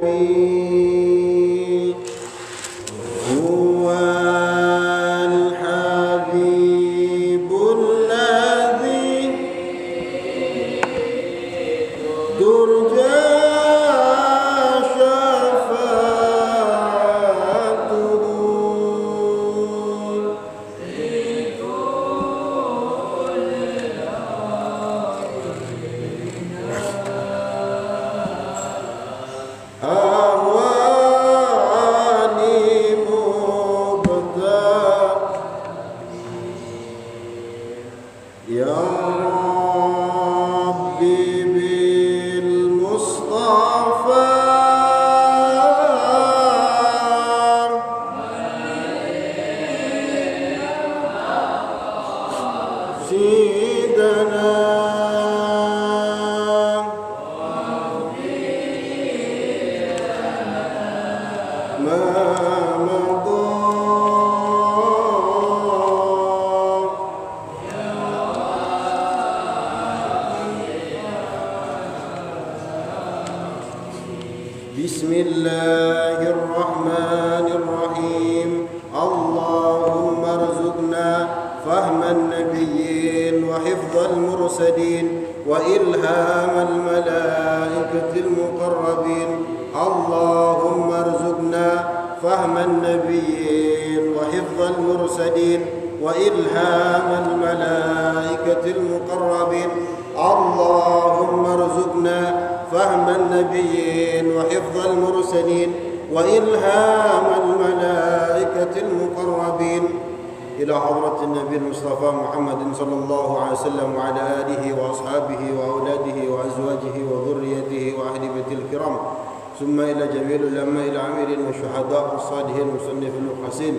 النبي هو الحبيب الذي ترجى شفاعته أهواني مبتدأ يا ربي بالمصطفى سيدنا ما مضى بسم الله الرحمن الرحيم اللهم ارزقنا فهم النبيين وحفظ المرسلين وإلهام الملائكة المقربين اللهم ارزقنا فهم النبيين وحفظ المرسلين وإلهام الملائكة المقربين اللهم ارزقنا فهم النبيين وحفظ المرسلين وإلهام الملائكة المقربين إلى حضرة النبي المصطفى محمد صلى الله عليه وسلم وعلى آله وأصحابه وأولاده وأزواجه وذريته وأهل بيته الكرام ثم إلى جميع العلماء العاملين والشهداء والصالحين والمصنفين والحسين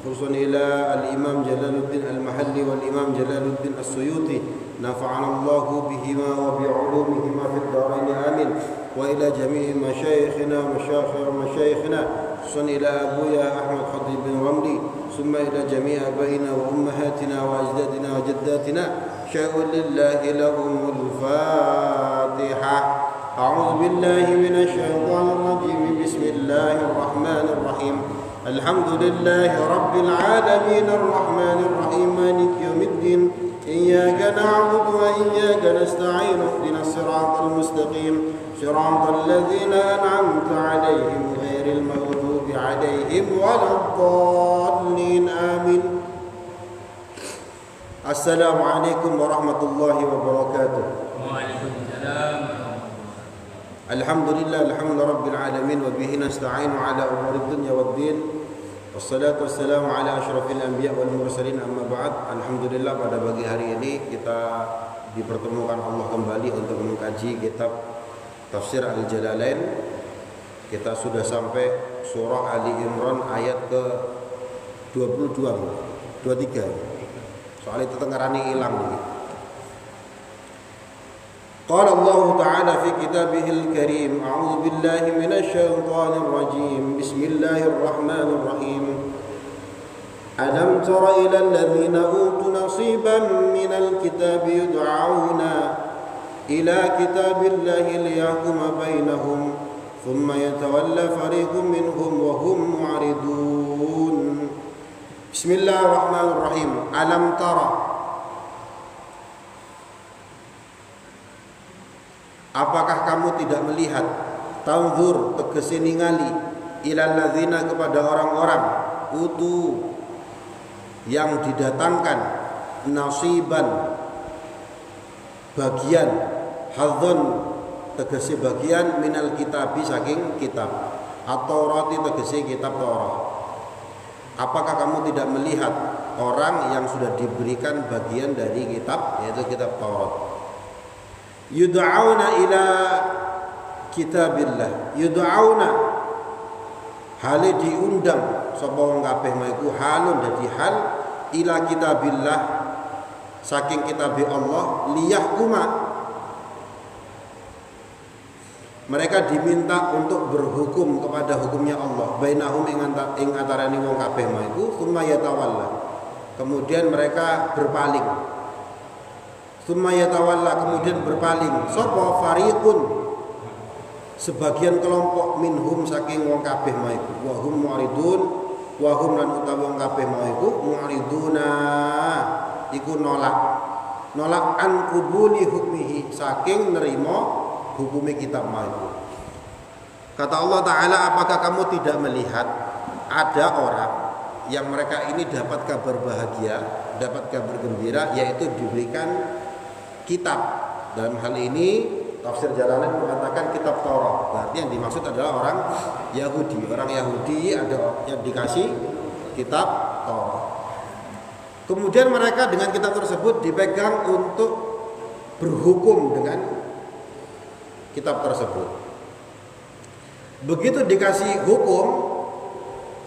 خصوصا إلى الإمام جلال الدين المحلي والإمام جلال الدين السيوطي نفعنا الله بهما وبعلومهما في الدارين آمين وإلى جميع مشايخنا ومشايخنا خصوصا إلى أبويا أحمد خطيب بن رملي ثم إلى جميع أبائنا وأمهاتنا وأجدادنا وجداتنا شاء لله لهم الفاتحة أعوذ بالله من الشيطان الرجيم بسم الله الرحمن الرحيم الحمد لله رب العالمين الرحمن الرحيم مالك يوم الدين إياك نعبد وإياك نستعين اهدنا الصراط المستقيم صراط الذين أنعمت عليهم غير المغضوب عليهم ولا الضالين آمين السلام عليكم ورحمة الله وبركاته وعليكم السلام. الحمد لله رب العالمين وبه نستعين على أمور الدنيا والدين wassalatu wassalamu ala asyrafil anbiya wal mursalin amma ba'd. Alhamdulillah pada pagi hari ini kita dipertemukan Allah kembali untuk mengkaji kitab Tafsir Al-Jalalain. Kita sudah sampai surah Ali Imran ayat ke 22 23. Soal itu tengarane hilang nih. قال الله تعالى في كتابه الكريم أعوذ بالله من الشيطان الرجيم بسم الله الرحمن الرحيم ألم تر إلى الذين أوتوا نصيبا من الكتاب يدعون إلى كتاب الله ليحكم بينهم ثم يتولى فريق منهم وهم معرضون بسم الله الرحمن الرحيم ألم تر apakah kamu tidak melihat tanzur tegese ningali ilal ladzina kepada orang-orang utu yang didatangkan nasiban bagian hadzon tegese bagian minal kitabi saking kitab atau roti tegese kitab Taurat. Apakah kamu tidak melihat orang yang sudah diberikan bagian dari kitab yaitu kitab Taurat? Yud'auna ila kitabillah yud'auna hale diundang sapa wong kabeh maiku halun dadi hal ila kitabillah saking kitab Allah liyahkuma mereka diminta untuk berhukum kepada hukumnya Allah bainahum ing antarane wong kabeh maiku summa yatawalla kemudian mereka berpaling kemudian berpaling sapa fariqun sebagian kelompok minhum saking wong kabeh mau iku wa hum mu'ridun wa hum lan utawi wong kabeh mau iku mu'riduna iku nolak an qubuli hukmihi saking nerima hukume kitab mau iku. Kata Allah Ta'ala, apakah kamu tidak melihat ada orang yang mereka ini dapat kabar bahagia, dapat kabar gembira, yaitu diberikan kitab. Dalam hal ini tafsir Jalalain mengatakan kitab Taurat. Berarti yang dimaksud adalah orang Yahudi. Orang Yahudi ada yang dikasih kitab Taurat. Kemudian mereka dengan kitab tersebut dipegang untuk berhukum dengan kitab tersebut. Begitu dikasih hukum,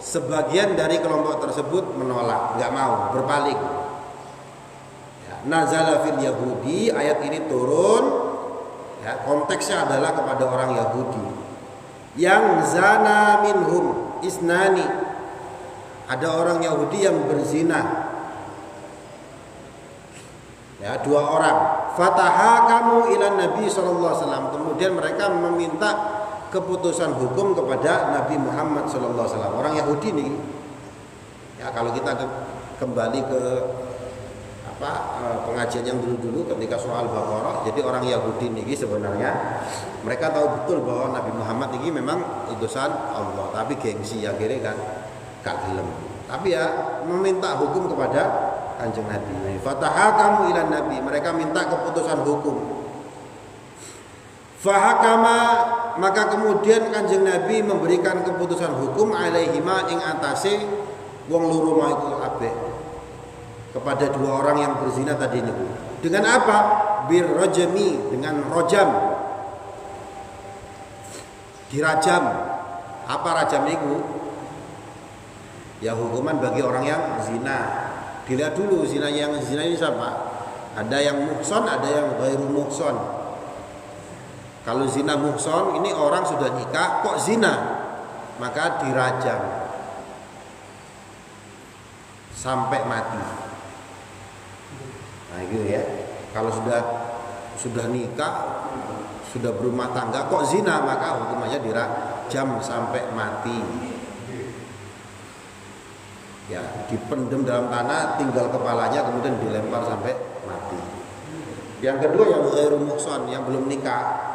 sebagian dari kelompok tersebut menolak, nggak mau, berpaling. Ya, nazala fil Yahudi, ayat ini turun, ya, konteksnya adalah kepada orang Yahudi. Yang zana minhum isnani, ada orang Yahudi yang berzina, ya, 2 orang. Fataha kamu ilan Nabi SAW. Kemudian mereka meminta keputusan hukum kepada Nabi Muhammad SAW. Orang Yahudi nih, ya kalau kita kembali ke pengajian yang dulu ketika soal Baqarah, jadi orang Yahudi nih sebenarnya mereka tahu betul bahwa Nabi Muhammad ini memang utusan Allah, tapi gengsi akhirnya kan gak gelem. Tapi ya meminta hukum kepada Kanjeng Nabi. Fataha kamu ilan Nabi, mereka minta keputusan hukum. Fahakama, maka kemudian Kanjeng Nabi memberikan keputusan hukum alaihima ing atase wong loro mau iku kabeh kepada 2 orang yang berzina tadi niku. Dengan apa? Birrajmi, dengan rojam. Dirajam. Apa rajam niku? Ya hukuman bagi orang yang zina. Dilihat dulu zina yang zina ini siapa? Ada yang muhson, ada yang ghairu muhson. Kalau zina muhson, ini orang sudah nikah kok zina, maka dirajam sampai mati. Nah gitu ya. Kalau sudah nikah, sudah berumah tangga kok zina, maka hukumannya dirajam sampai mati. Ya, dipendam dalam tanah, tinggal kepalanya, kemudian dilempar sampai mati. Yang kedua yang ghairu muhson, yang belum nikah,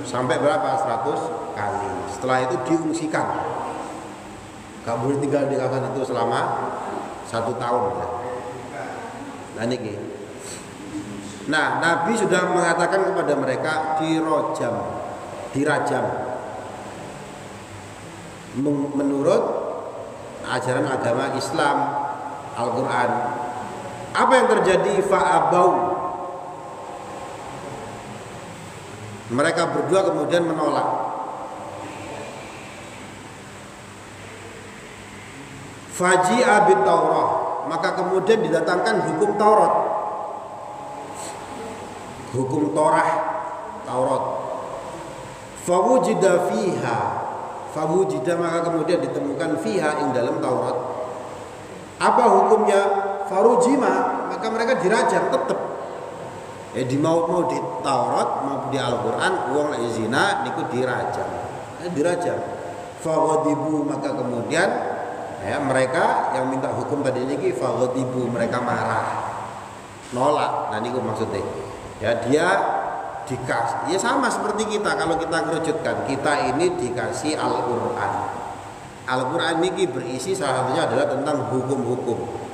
sampai berapa? 100 kali. Setelah itu diungsikan. Gak boleh tinggal di kawasan itu selama 1 tahun ya. Nah ini. Nah, Nabi sudah mengatakan kepada mereka dirajam. Menurut ajaran agama Islam, Al-Quran. Apa yang terjadi? Fa'abau. Mereka berdua kemudian menolak. Faji'a bit Taurah, maka kemudian didatangkan hukum Taurat. Hukum Taurat. Fawujida fiha. Fawujida, maka kemudian ditemukan fiha ing dalam Taurat. Apa hukumnya? Farujima, maka mereka dirajam tetap. Di mau di Taurat maupun di Al-Quran, wong lek zina niku dirajam. Faghadibu, maka kemudian ya mereka yang minta hukum tadi niki faghadibu, mereka marah, nolak. Nah niku maksudnya. Ya dia dikasih, ya sama seperti kita kalau kita kerucutkan, kita ini dikasih Al-Quran. Al-Quran niki berisi salah satunya adalah tentang hukum-hukum.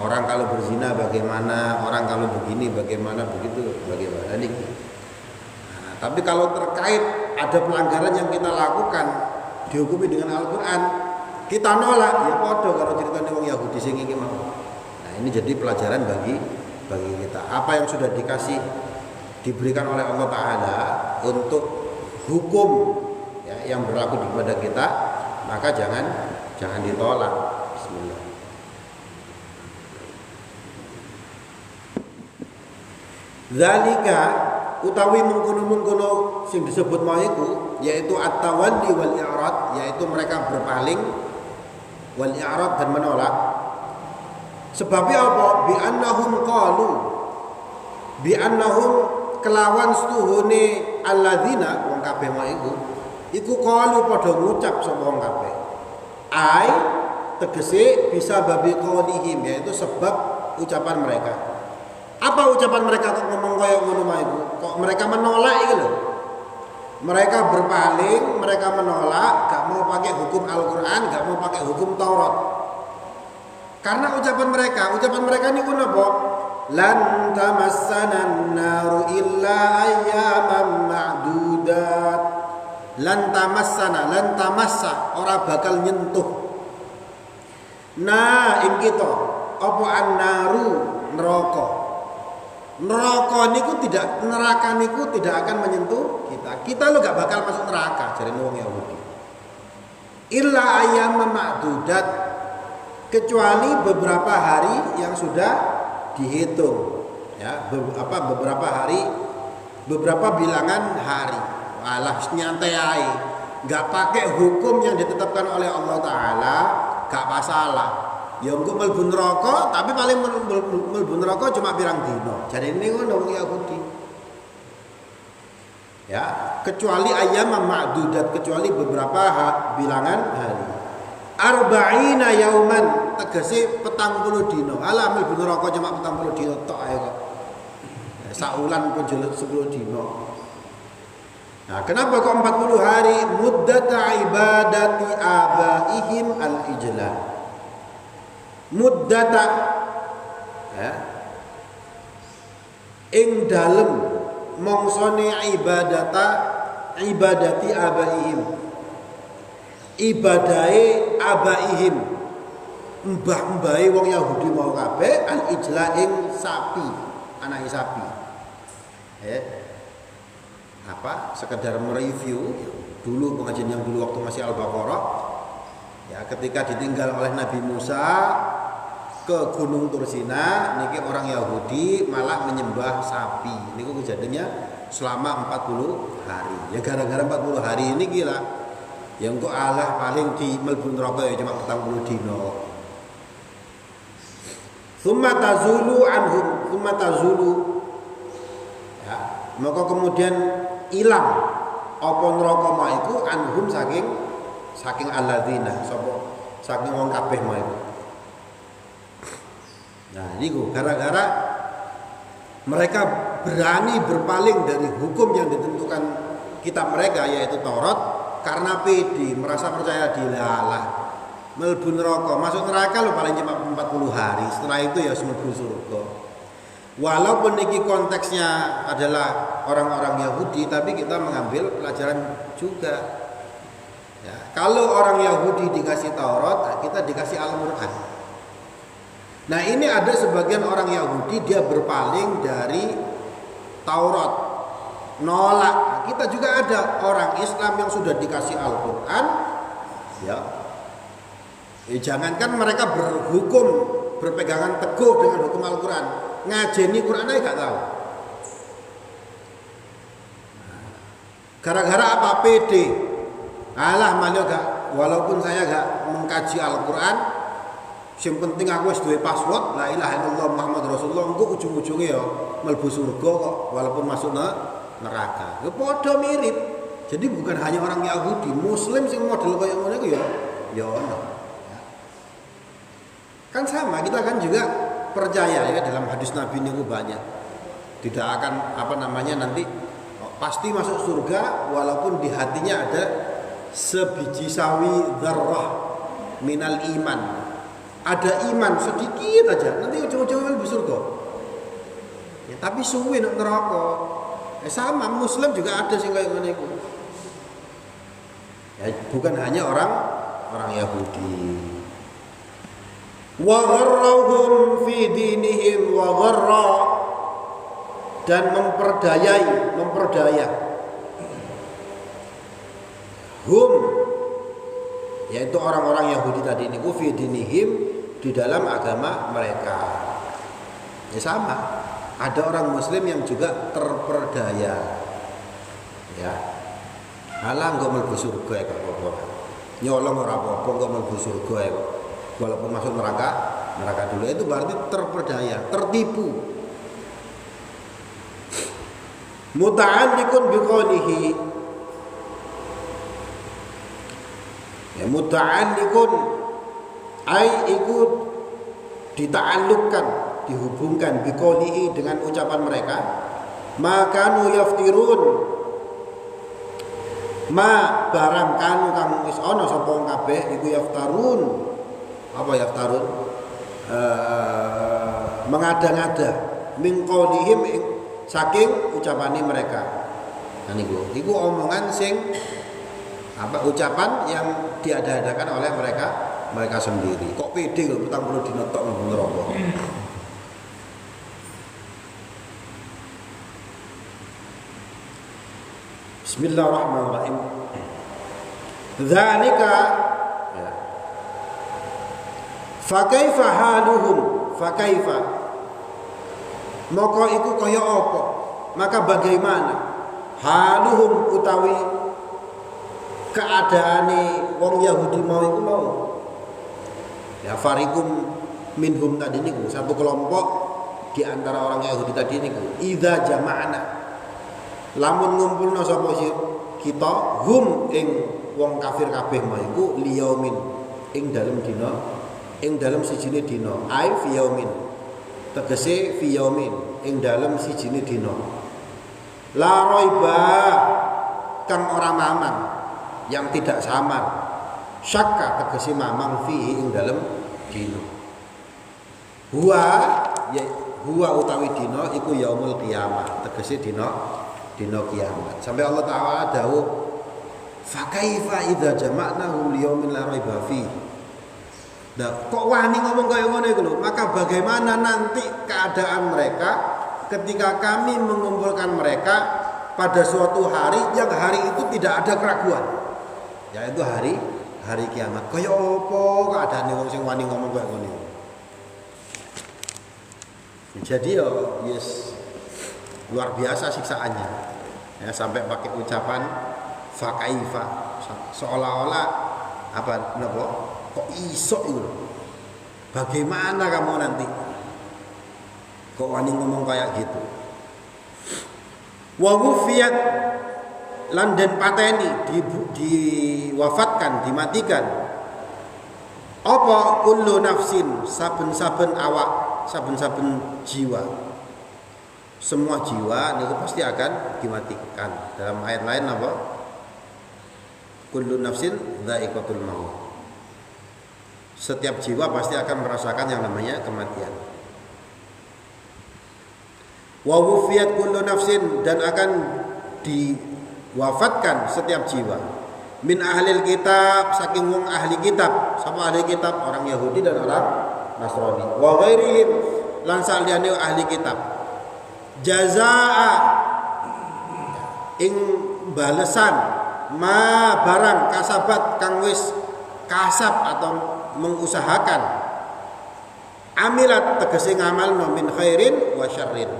Orang kalau berzina bagaimana, orang kalau begini bagaimana, begitu bagaimana nih. Nah, tapi kalau terkait ada pelanggaran yang kita lakukan dihukumi dengan Al-Quran, kita nolak, ya podo kalau ceritanya wong Yahudi sing iki mau. Nah ini jadi pelajaran bagi kita. Apa yang sudah diberikan oleh Allah Ta'ala untuk hukum ya, yang berlaku kepada kita, maka jangan ditolak. Bismillah. Zalika utawi mengkono-mengkono sing disebut mau iku yaitu at-tawalli wal i'rad, yaitu mereka berpaling, wal i'rad dan menolak. Sebabnya apa? Bi annahum kelawan setuhune alladzina wong kabeh mau iku qalu padha ngucap sapa wong kabeh. Ai tegese bisa babi qaulihim, yaitu sebab ucapan mereka. Apa ucapan mereka kok ngomong kaya ngono wae iku? Kok mereka menolak iki lho. Mereka berpaling, mereka menolak, gak mau pakai hukum Al-Qur'an, gak mau pakai hukum Taurat. Karena ucapan mereka ini apa? Lan tamassanan naru illa ayyaman ma'dudat. Lan tamassa ora bakal nyentuh. Nah, ing kita apa an-naru neraka. Neraka niku tidak akan menyentuh kita. Kita lo gak bakal masuk neraka jare wong Yahudi. Illa ayyaman ma'dudat, kecuali beberapa hari yang sudah dihitung. Ya, beberapa hari, beberapa bilangan hari. Alah nyantai ae. Enggak pakai hukum yang ditetapkan oleh Allah taala, gak masalah. Ya engko mlebu neraka, tapi paling mlebu neraka cuma pirang dino. Jadi ini ngono wong Yahudi. Ya, kecuali ayyam ma'dudat, kecuali beberapa bilangan hari. Arba'ina yauman, tegese 40 dino. Alah mlebu neraka cuma 40 dino tok ae kok. Saulan pun jelas 10 dino. Nah, kenapa kok 40 hari? Muddata ibadati abaihim al-ijlah. Muddata ya. Ing dalem mongsone ibadati abaihim. Ibadahe abaihim. Mbah-mbahe wong Yahudi mau kabeh al-ijlah ing sapi, anake sapi. Sekedar mereview dulu pengajian yang dulu waktu masih Al-Baqarah ya, ketika ditinggal oleh Nabi Musa ke Gunung Tursina niki orang Yahudi malah menyembah sapi. Niku kejadiannya selama 40 hari. Ya gara-gara 40 hari ini gila. Ya engko Allah paling di mlebu neraka ya cuma 40 dino. Tsumma tazulu anhum, tsumma tazulu. Ya, maka kemudian ilang apa neraka ma iku anhum saking alladzina sapa saking wong kabeh ma iku. Nah, niku gara-gara mereka berani berpaling dari hukum yang ditentukan kitab mereka yaitu Taurat karena pede merasa percaya dilalah. Mlebu neraka, masuk neraka lo paling cuma 40 hari. Setelah itu ya mlebu surga. Walaupun ini konteksnya adalah orang-orang Yahudi, tapi kita mengambil pelajaran juga. Ya, kalau orang Yahudi dikasih Taurat, kita dikasih Al-Quran. Nah ini ada sebagian orang Yahudi dia berpaling dari Taurat, nolak. Nah, kita juga ada orang Islam yang sudah dikasih Al-Quran, ya. Jangankan mereka berhukum, berpegangan teguh dengan hukum Al-Quran, ngajeni Quran aja gak tahu. Gara-gara apa? PD. Alah malah gak, walaupun saya gak mengkaji Al-Quran, yang penting aku wis duwe password la ilaha illallah Muhammad Rasulullah, engko ujung-ujunge ya mlebu surga kok walaupun masuk neraka. Ya padha mirip. Jadi bukan hanya orang Yahudi, Muslim sing model kaya ngono iku ya ono. Kan sama, kita kan juga percaya ya dalam hadis Nabi niku banyak. Tidak akan nanti pasti masuk surga walaupun di hatinya ada sebiji sawi dzarrah minal iman. Ada iman sedikit aja, nanti ujung-ujungnya lebih surga. Ya, tapi suwe nek neraka. Sama Muslim juga ada sing kaya ngene iku. Ya, bukan hanya orang Yahudi. Wa gharrahum fi dinihim wa gharra, dan memperdaya hum, yaitu orang-orang Yahudi tadi ini fi dinihim, di dalam agama mereka. Ya sama, ada orang Muslim yang juga terperdaya. Ya, halang kok mlebu surga ya apa-apa. Nyolong ora apa-apa kok mlebu surga ya. Walaupun masuk neraka dulu, itu berarti terperdaya, tertipu. muta'alliqun biqaulihi, ya muta'alliqun ai ikut dita'alluqkan, dihubungkan biqaulihi dengan ucapan mereka, maka nu yaftirun, ma barang kanu kang wis ana sapa wong kabeh iku yaftarun. Apa yaftarun? Mengada-ngada min qaulihim saking ucapane mereka. Nah niku omongan sing ucapan yang diada-adakan oleh mereka sendiri. Kok pede lho 40 dina tok nang neraka. Bismillahirrahmanirrahim. Dzalika ya. Fa kaifa haluhum, fa kaifa maka iku kaya apa, maka bagaimana haluhum utawi keadaane wong Yahudi mau iku mau. Ya farikum minhum tadi niku satu kelompok di antara orang Yahudi tadi niku idza jama'na lamun ngumpulna sapa kita hum ing wong kafir kabeh mau iku liyaumin ing dalem dina, ing dalem sijine dina, ai fi yaumin tegese fi yaumin ing dalem sijine dina, la raiba kang ora mamang, yang tidak samar, syakka tegese mamang fi ing dalem dina, huwa utawi dina iku yaumul qiyamah tegese dina kiamat. Sampai Allah Ta'ala dawuh fa kaifa idza jama'nahum liyaumin la raiba fi. Nah, kok wani ngomong kaya ngono iku lho, maka bagaimana nanti keadaan mereka ketika kami mengumpulkan mereka pada suatu hari yang hari itu tidak ada keraguan, yaitu hari kiamat. Kaya apa keadaane wong sing wani ngomong kaya ngono. Jadi yes luar biasa siksaannya, ya, sampai pakai ucapan fakaifa, seolah-olah kok iso itu, bagaimana kamu nanti kok wani ngomong kayak gitu. Wa wufiyat lan den pateni diwafatkan, dimatikan apa kullu nafsin, saben-saben awak, saben-saben jiwa, semua jiwa niku pasti akan dimatikan. Dalam ayat lain apa? Kullu nafsin dha'iqatul maut. Setiap jiwa pasti akan merasakan yang namanya kematian. Wa wufiyat kullu nafsin, dan akan diwafatkan setiap jiwa. Min ahlil kitab, saking wong ahli kitab. Sama ahli kitab, orang Yahudi dan orang Nasrani. Wa ghairihim, lan saliyane ahli kitab. Jazaa ing balesan ma barang kasabat kang wis kasab atau mengusahakan, amilat tegese ngamalno min khairin wa syarrin,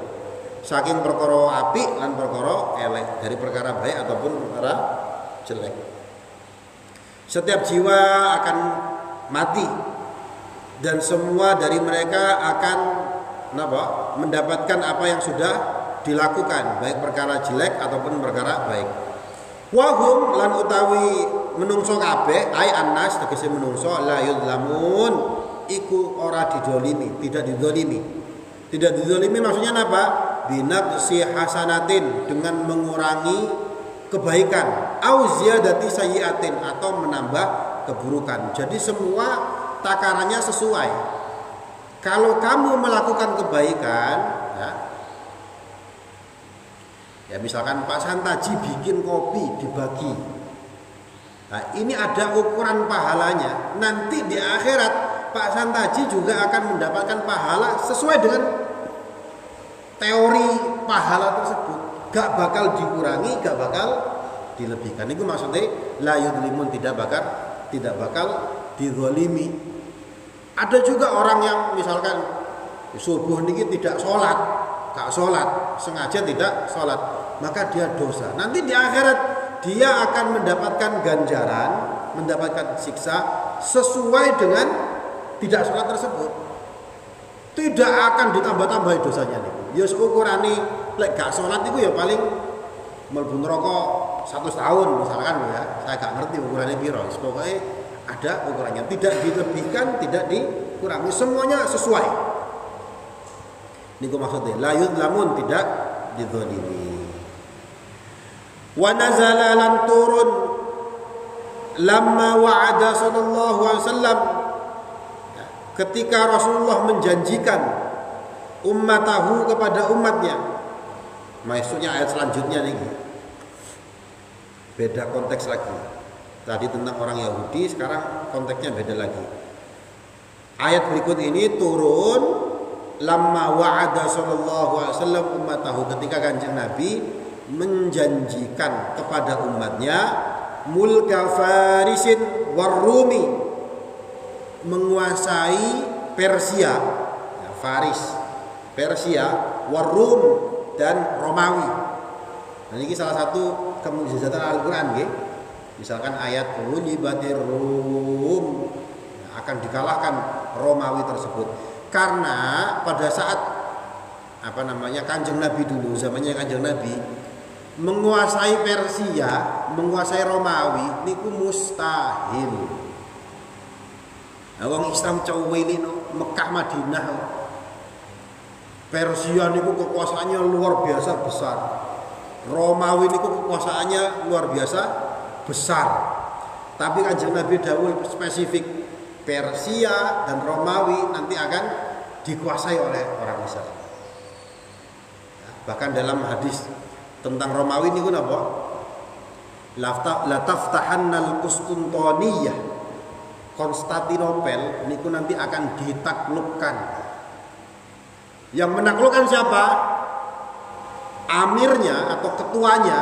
saking perkara apik lan perkara elek, dari perkara baik ataupun perkara jelek. Setiap jiwa akan mati dan semua dari mereka akan mendapatkan apa yang sudah dilakukan, baik perkara jelek ataupun perkara baik. Wahum lan utawi menungso kabeh, ai annas tegese menungso, la yuzlamun iku ora didolimi, tidak didolimi. Tidak didolimi maksudnya apa? Binaqsi hasanatin, dengan mengurangi kebaikan, au ziyadati sayyiatin, atau menambah keburukan. Jadi semua takarannya sesuai. Kalau kamu melakukan kebaikan, ya misalkan Pak Santaji bikin kopi dibagi, nah ini ada ukuran pahalanya. Nanti di akhirat Pak Santaji juga akan mendapatkan pahala sesuai dengan teori pahala tersebut. Gak bakal dikurangi, gak bakal dilebihkan. Itu maksudnya la yudlimun, tidak bakal dizalimi. Ada juga orang yang misalkan subuh niki tidak sholat, gak sholat, sengaja tidak sholat, maka dia dosa. Nanti di akhirat dia akan mendapatkan ganjaran, mendapatkan siksa sesuai dengan tidak sholat tersebut. Tidak akan ditambah-tambah dosanya nih. Ya ukurane lek gak sholat itu ya paling mlebu neraka 100 tahun misalkan ya. Saya gak ngerti ukurannya piro. Pokoknya ada ukurannya, tidak dilebihkan, tidak dikurangi, semuanya sesuai. Niku maksudnya la yudlamun, tidak dizalimi. Wa nazala lan turun lamma wa'ada sallallahu alaihi wasallam, ketika Rasulullah menjanjikan ummatahu kepada umatnya. Maksudnya ayat selanjutnya nih beda konteks lagi. Tadi tentang orang Yahudi, sekarang konteksnya beda lagi. Ayat berikut ini turun lamma wa'ada sallallahu alaihi wasallam ummatahu, ketika Kanjeng Nabi menjanjikan kepada umatnya mulka Farisin warrumi, menguasai Persia, ya, Faris, Persia, Warum dan Romawi. Nah, ini salah satu kemujizatan Al-Qur'an nggih. Misalkan ayat ghulibatir Rum, akan dikalahkan Romawi tersebut. Karena pada saat Kanjeng Nabi dulu, zamannya Kanjeng Nabi, menguasai Persia, menguasai Romawi niku mustahil. Nah, wong Islam cowili Mekah Madinah. Persia niku kekuasaannya luar biasa besar. Romawi niku kekuasaannya luar biasa besar. Tapi Kanjeng Nabi dawuh spesifik, Persia dan Romawi nanti akan dikuasai oleh orang Islam. Bahkan dalam hadis tentang Romawi niku napa? La taftahannal Qustuntaniyah, Konstantinopel niku nanti akan ditaklukkan. Yang menaklukkan siapa? Amirnya atau ketuanya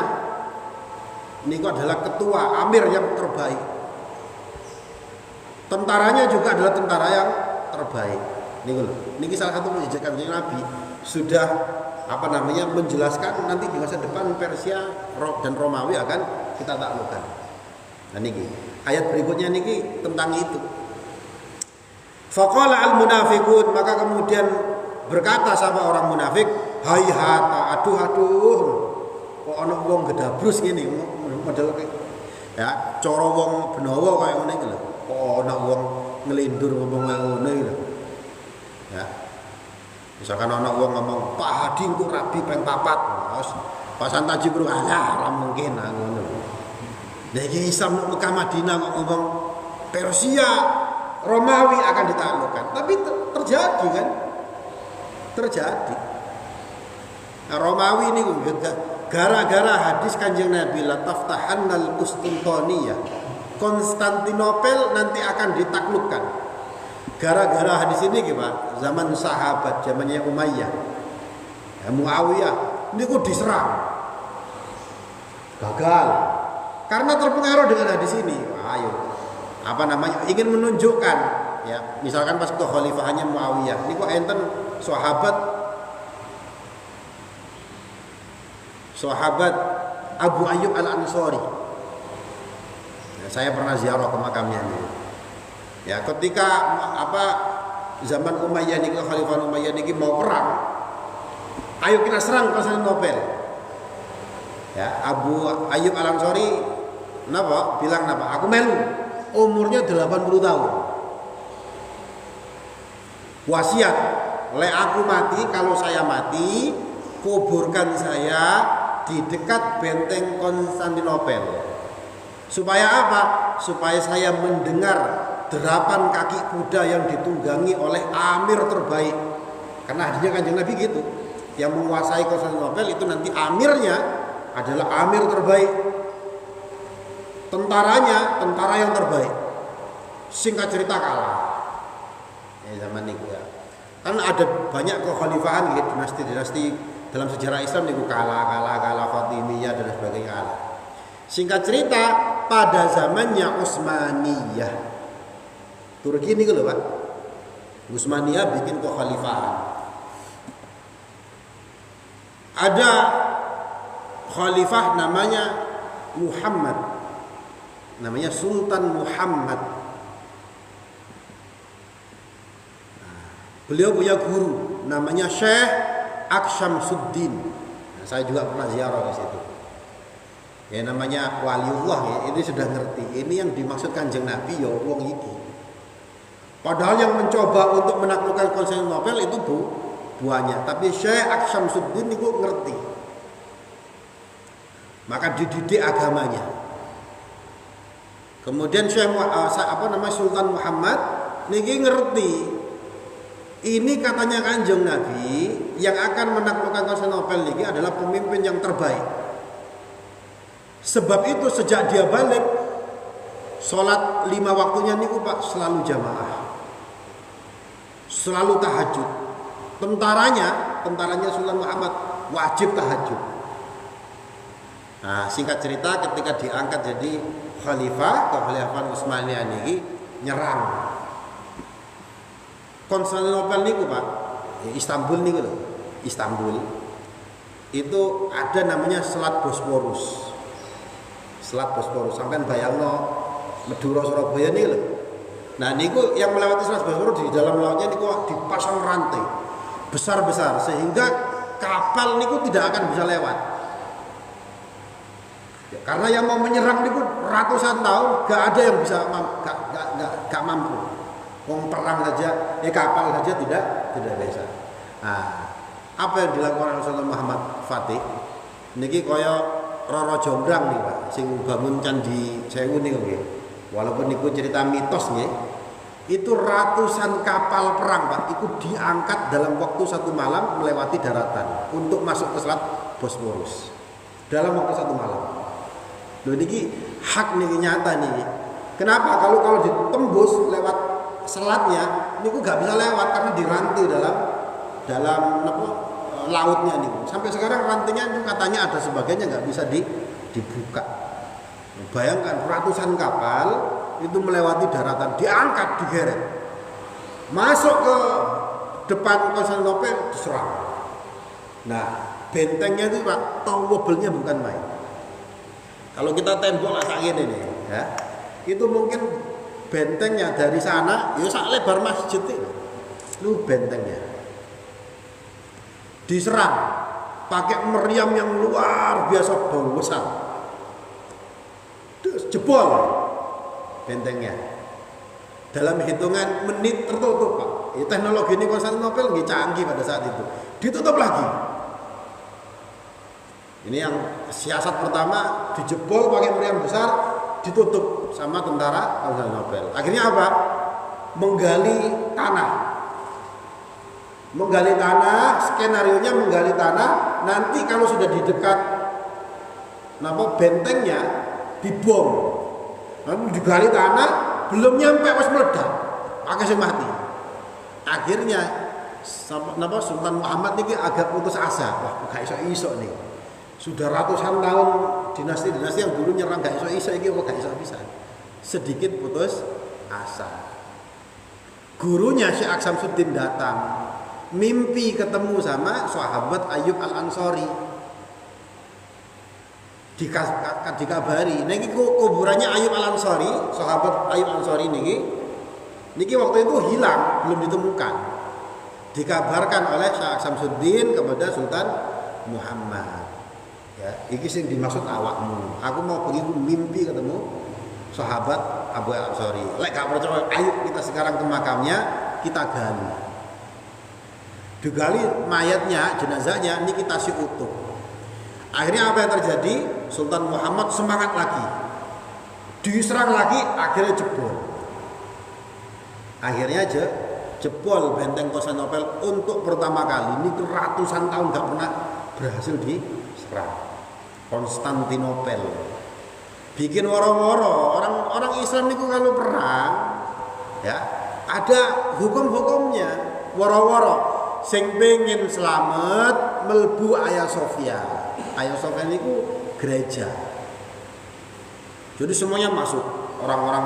niku adalah ketua amir yang terbaik. Tentaranya juga adalah tentara yang terbaik. Niki salah satu mujizat Kanjeng Nabi, sudah menjelaskan nanti di masa depan Persia dan Romawi akan kita taklukkan. Nah niki ayat berikutnya niki tentang itu. Faqala al munafiqun, maka kemudian berkata sama orang munafik, hayhata, aduh kok ana wong gedabrus ngene model ya cara wong benawa kaya ngene iki lho. Kok ana wong ngelindur ngomong ngono iki lho. Ya. Misalkan ana wong ngomong Pak Hadi engko rabi ping 4. Terus Pak Santaji bro ora mungkin ngono. Lah iki Islam Mekah Madinah kok ngomong Persia Romawi akan ditaklukkan. Tapi terjadi kan? Terjadi. Nah, Romawi ini gara-gara hadis Kanjeng Nabi la taftahannal Qustuntaniyah, Konstantinopel nanti akan ditaklukkan. Gara-gara hadis ini gimana? Zaman sahabat, zamannya Umayyah, ya, Muawiyah, ini kok diserang, gagal. Karena terpengaruh dengan hadis ini. Ayo, ingin menunjukkan, ya, misalkan pas kekhalifahannya Muawiyah, ini kok enten sahabat Abu Ayyub Al-Ansari. Ya, saya pernah ziarah ke makamnya ini. Ya, ketika zaman Umayyah niki, Khalifah Umayyah niki mau perang, ayo kita serang Konstantinopel. Ya, Abu Ayyub Al-Ansari bilang aku melu, umurnya 80 tahun. Wasiat, aku mati, kalau saya mati, kuburkan saya di dekat benteng Konstantinopel. Supaya apa? Supaya saya mendengar derapan kaki kuda yang ditunggangi oleh amir terbaik. Karena hadisnya Kanjeng Nabi gitu. Yang menguasai Konstantinopel itu nanti amirnya adalah amir terbaik. Tentaranya tentara yang terbaik. Singkat cerita kalah. Ya, zaman itu ya. Kan ada banyak kekhalifahan gitu, dinasti-dinasti dalam sejarah Islam niku kalah Fatimiyah dan sebagainya kalah. Singkat cerita, pada zamannya Utsmaniyah, Turki niku lho Pak, Utsmaniyah bikin kekhalifahan. Ada khalifah namanya Muhammad, namanya Sultan Muhammad. Beliau punya guru namanya Syekh Aksyamsuddin. Saya juga pernah ziarah ke situ. Ya namanya waliullah ya, ini sudah ngerti. Ini yang dimaksud Kanjeng Nabi ya wong iki. Padahal yang mencoba untuk menaklukkan Konstantinopel itu buahnya, tapi Syekh Syamsuddin itu ngerti. Maka dididik agamanya. Kemudian Sultan Muhammad niki ngerti. Ini katanya Kanjeng Nabi yang akan menaklukkan Konstantinopel niki adalah pemimpin yang terbaik. Sebab itu sejak dia balik sholat 5 waktunya niku Pak selalu jamaah. Selalu tahajud. Tentaranya Sultan Muhammad wajib tahajud. Nah, singkat cerita ketika diangkat jadi khalifah, kekhalifahan Utsmaniyah niki nyerang Konstantinopel niku Pak, Istanbul niku lho. Istanbul itu ada namanya Selat Bosporus. Selat Bosporus sampean bayangno Madura Surabaya niku lho. Nah niku yang melewati Selat Bosporus di dalam lautnya niku dipasang rantai besar-besar sehingga kapal niku tidak akan bisa lewat. Ya, karena yang mau menyerang niku ratusan tahun gak ada yang bisa gak mampu. Wong perang saja, kapal saja tidak bisa. Nah, apa yang dilakukan oleh Sultan Muhammad Fatih? Niki kaya Roro Jonggrang nih Pak, sing bangun Candi Sewu niku nggih. Walaupun niku cerita mitos nggih, itu ratusan kapal perang Pak, itu diangkat dalam waktu 1 malam melewati daratan untuk masuk ke Selat Bosporus. Dalam waktu 1 malam. Lho niki hak niki nyata niki. Kenapa? Kalau ditembus lewat selatnya niku gak bisa lewat karena dirantai dalam lautnya niku. Sampai sekarang rantainya itu katanya ada sebagainya nggak bisa dibuka. Bayangkan ratusan kapal itu melewati daratan, diangkat, digeret, masuk ke depan Konstantinopel diserang. Nah bentengnya itu Pak, towable-nya bukan main. Kalau kita tembok lah sak ngene nih, ya, itu mungkin bentengnya dari sana, ya sak lebar masjid itu bentengnya. Diserang pakai meriam yang luar biasa besar. Terus jebol bentengnya. Dalam hitungan menit tertutup Pak. Ya, teknologi ini Konstantinopel nggih canggih pada saat itu. Ditutup lagi. Ini yang siasat pertama, dijebol pakai meriam besar, ditutup sama tentara Konstantinopel. Akhirnya apa? Menggali tanah. Menggali tanah, skenarionya menggali tanah, nanti kalau sudah di dekat bentengnya dibom. Lalu digali tanah, belum nyampe wis meledak. Pakai sing mati. Akhirnya Sultan Muhammad ini agak putus asa. Wah, gak iso nih. Sudah ratusan tahun dinasti-dinasti yang dulu nyerang gak iso iki kok gak iso bisa. Sedikit putus asa. Gurunya Syekh Syamsuddin datang. Mimpi ketemu sama sahabat Ayyub Al-Ansari. Dikabari, niki kuburannya Ayyub Al-Ansari, sahabat Ayyub Al-Ansari niki waktu itu hilang, belum ditemukan. Dikabarkan oleh Syekh Syamsuddin kepada Sultan Muhammad. Ya, iki sing dimaksud awakmu. Aku mau pergi mimpi ketemu sahabat Abu Al-Ansari. Lek gak percaya, ayo kita sekarang ke makamnya, kita gali. Digali mayatnya, jenazahnya, ini kita si utuh. Akhirnya apa yang terjadi? Sultan Muhammad semangat lagi, diserang lagi, akhirnya jebol. Akhirnya jebol benteng Konstantinopel untuk pertama kali. Ini ratusan tahun gak pernah berhasil diserang. Konstantinopel bikin woro-woro. Orang Islam itu kalau perang, ya ada hukum-hukumnya. Woro-woro sing pengen selamat melbu Hagia Sophia. Hagia Sophia itu gereja. Jadi semuanya masuk, orang-orang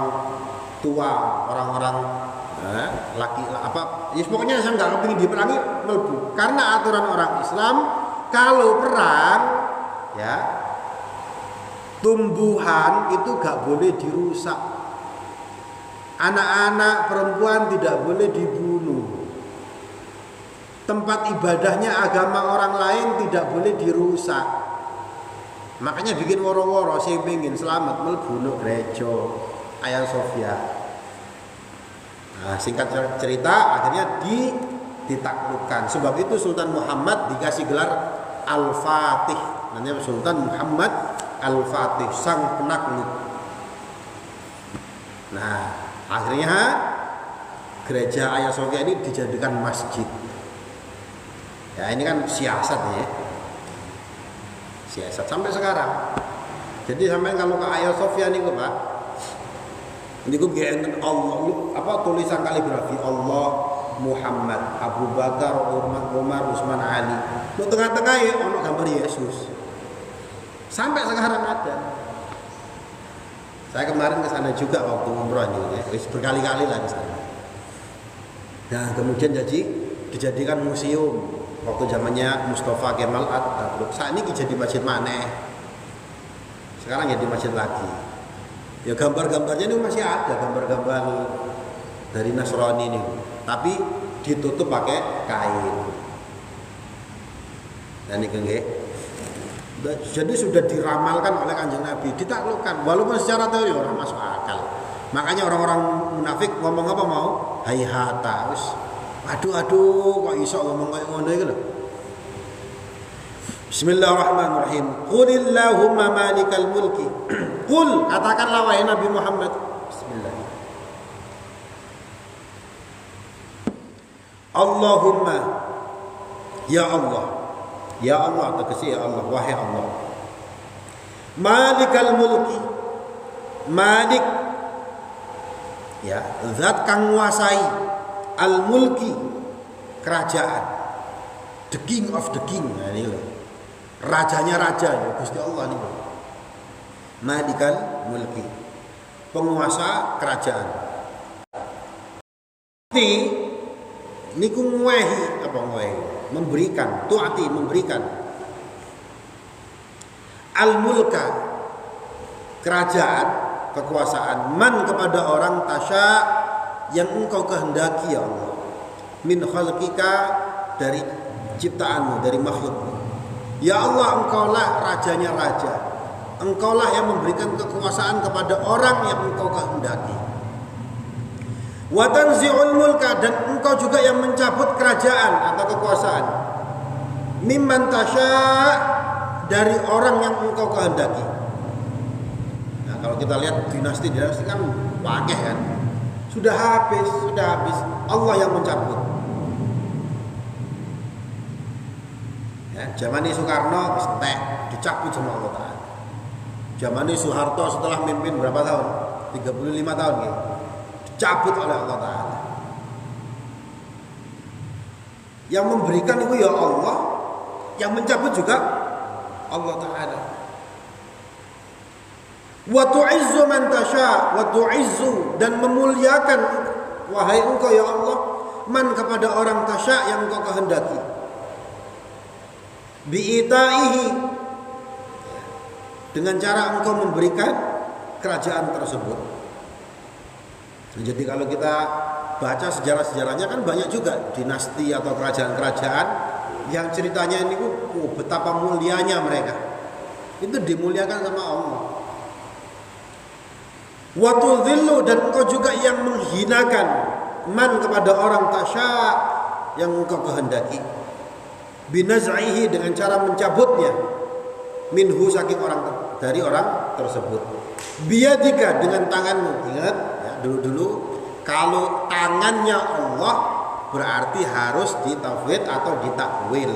tua, orang-orang laki ya pokoknya saya nggak kepingin diperangi melbu. Karena aturan orang Islam kalau perang, ya tumbuhan itu gak boleh dirusak. Anak-anak perempuan tidak boleh dibunuh. tempat ibadahnya agama orang lain tidak boleh dirusak. Makanya bikin woro-woro sing pengin selamat mlebu gereja Hagia Sophia. Nah, singkat cerita akhirnya ditaklukkan. Sebab itu Sultan Muhammad dikasih gelar Al-Fatih. Namanya Sultan Muhammad Al-Fatih, sang penakluk. Nah, akhirnya gereja Hagia Sophia ini dijadikan masjid. Ya, ini kan siasat ya. Siasat sampai sekarang. Jadi sampai kalau ke Hagia Sophia nih Pak, ini gue gak Allah, tulisan kaligrafi Allah, Muhammad, Abu Bakar, Umar, Utsman, Ali. Di tengah-tengah ya ono gambar Yesus. Sampai sekarang ada. Saya kemarin ke sana juga waktu umroh ini, ya. Berkali-kali lah ke sana. Nah, kemudian jadi dijadikan museum. Waktu zamannya Mustafa Kemal Atatürk. Saat ini jadi masjid maneh. Sekarang jadi masjid lagi. Ya gambar-gambarnya ini masih ada, gambar-gambar dari Nasrani ini. Tapi ditutup pakai kain. Dan ini nggih. Jadi sudah diramalkan oleh Kanjeng Nabi, ditaklukkan. Walaupun secara teori orang masuk akal. Makanya orang-orang munafik ngomong apa mau? Hayhata, wis. Aduh, kok iso ngomong kayak ngono iki lho. Bismillahirrahmanirrahim. Qulillahumma malikal mulki. Qul, katakanlah wahai Nabi Muhammad. Bismillah. Allahumma, ya Allah. Ya Allah, tegesi ya Allah, wahai Allah. Malikal mulki. Malik, ya, zat kang nguasai al-mulki, kerajaan, the king of the king. Nah, ini loh, rajanya raja ya, Gusti Allah nih. Malikal mulki, penguasa kerajaan. Niku ngwehi apa ngwehi? Memberikan, tuati memberikan. Al-mulka, kerajaan, kekuasaan, man kepada orang tasya yang engkau kehendaki ya Allah, min khalqika, dari ciptaanmu, dari makhlukmu. Ya Allah, engkaulah rajanya raja, engkaulah yang memberikan kekuasaan kepada orang yang engkau kehendaki. Wa tanzi'ul mulka, dan engkau juga yang mencabut kerajaan atau kekuasaan, mimman tasya, dari orang yang engkau kehendaki. Nah, kalau kita lihat dinasti kan wakeh kan. Sudah habis. Allah yang mencabut. Ya, zaman Soekarno entek dicabut sama Allah Ta'ala. Zaman Soeharto setelah mimpin berapa tahun? 35 tahun ya. Dicabut oleh Allah Ta'ala. Yang memberikan itu ya Allah, yang mencabut juga Allah Ta'ala. Wa tu'izzu man tasya, wa tu'izzu, dan memuliakan wahai engkau ya Allah, man kepada orang tasya yang engkau kehendaki. Bi'itaihi, dengan cara engkau memberikan kerajaan tersebut. Jadi kalau kita baca sejarah-sejarahnya kan banyak juga dinasti atau kerajaan-kerajaan yang ceritanya ini betapa mulianya mereka. Itu dimuliakan sama Allah. Wa tudhillu, dan engkau juga yang menghinakan man kepada orang tasya yang engkau kehendaki. Binaz'ihi, dengan cara mencabutnya minhu, saking orang, dari orang tersebut. Biyadika, dengan tanganmu. Ingat ya, dulu kalau tangannya Allah berarti harus ditafwid atau ditakwil.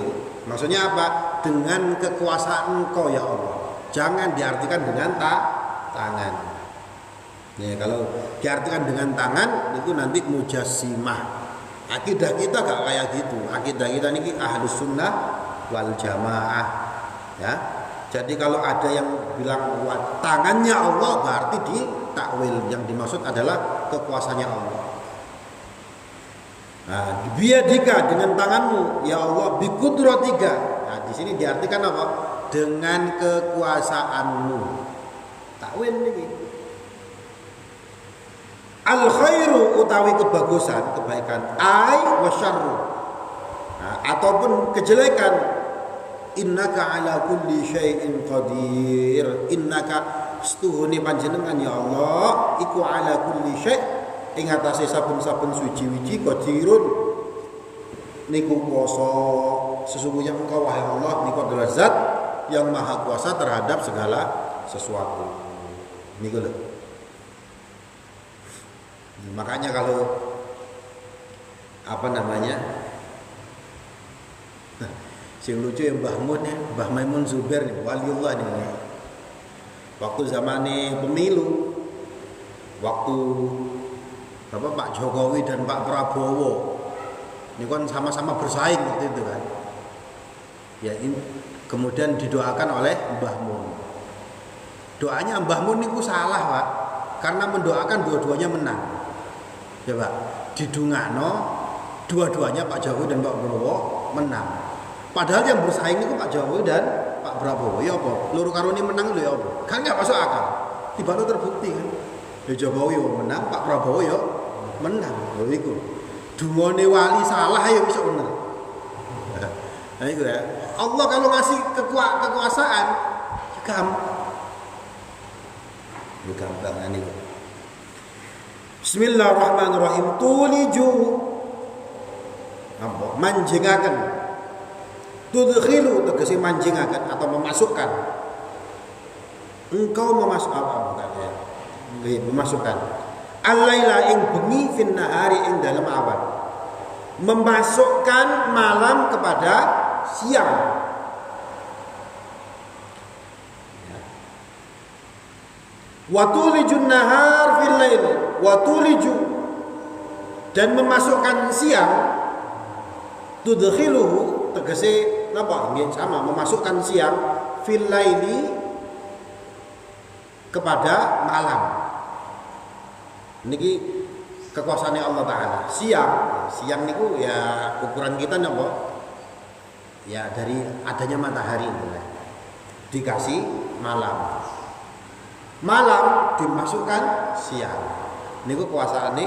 Maksudnya apa? Dengan kekuasaan engkau ya Allah. Jangan diartikan dengan tangan. Ya, kalau diartikan dengan tangan itu nanti mujassimah. Akidah kita gak kayak gitu. Akidah kita ini ahlus sunnah wal jamaah. Ya. Jadi kalau ada yang bilang tangannya Allah berarti ditakwil. Yang dimaksud adalah kekuasaannya Allah. Nah, biyadika, dengan tanganmu ya Allah, biqudratika. Nah, di sini diartikan apa? Dengan kekuasaanmu. Takwil ini. Al khairu, utawi kebagusan, kebaikan, ai wa syarru. Nah, ataupun kejelekan, innaka ala kulli syai'in qadir, innaka setuhune panjenengan ya Allah iku ala kulli syai' ing atase saben-saben suci-wiji qadirun niku kuwasa, sesungguhnya engkau wahai Allah niku adalah zat yang maha kuasa terhadap segala sesuatu. Niku lho. Makanya kalau apa namanya, sing lucu yang Mbah Mun ya, Mbah Maimun Zubair nih, waliullah nih. Waktu zamane pemilu, waktu apa Pak Jokowi dan Pak Prabowo ini kan sama-sama bersaing waktu itu kan. Ya ini kemudian didoakan oleh Mbah Mun. Doanya Mbah Mun itu salah Pak, karena mendoakan dua-duanya menang. Ya Pak, didungano dua-duanya Pak Jokowi dan Pak Prabowo menang. Padahal yang bersaing itu Pak Jokowi dan Pak Prabowo. Ya apa? Loro karone menang lho ya apa? Kan enggak masuk akal. Tiba-tiba terbukti kan. Ya Jokowi yo menang, Pak Prabowo yo menang. Lho iku. Dungane wali salah ya bisa bener. Nah itu ya. Allah kalau ngasih kekuasaan gampang ini. Bismillahirrahmanirrahim. Tuliju apa? Manjingaken. Tudkhilu tegese manjingaken atau memasukkan. Engkau memasuk apa bukan ya? Nggih, memasukkan. Al-laila ing bengi fin nahari ing dalam awan. Memasukkan malam kepada siang. Wa tulijun nahar fil lail wa tuliju, dan memasukkan siang, tudkhiluhu tegese napa nggih sama, memasukkan siang fil laili kepada malam. Niki kekuasaane Allah Taala. Siang niku ya ukuran kita napa? Ya dari adanya matahari itu ya. Dikasih malam. Malam dimasukkan siang. Niku kekuasaane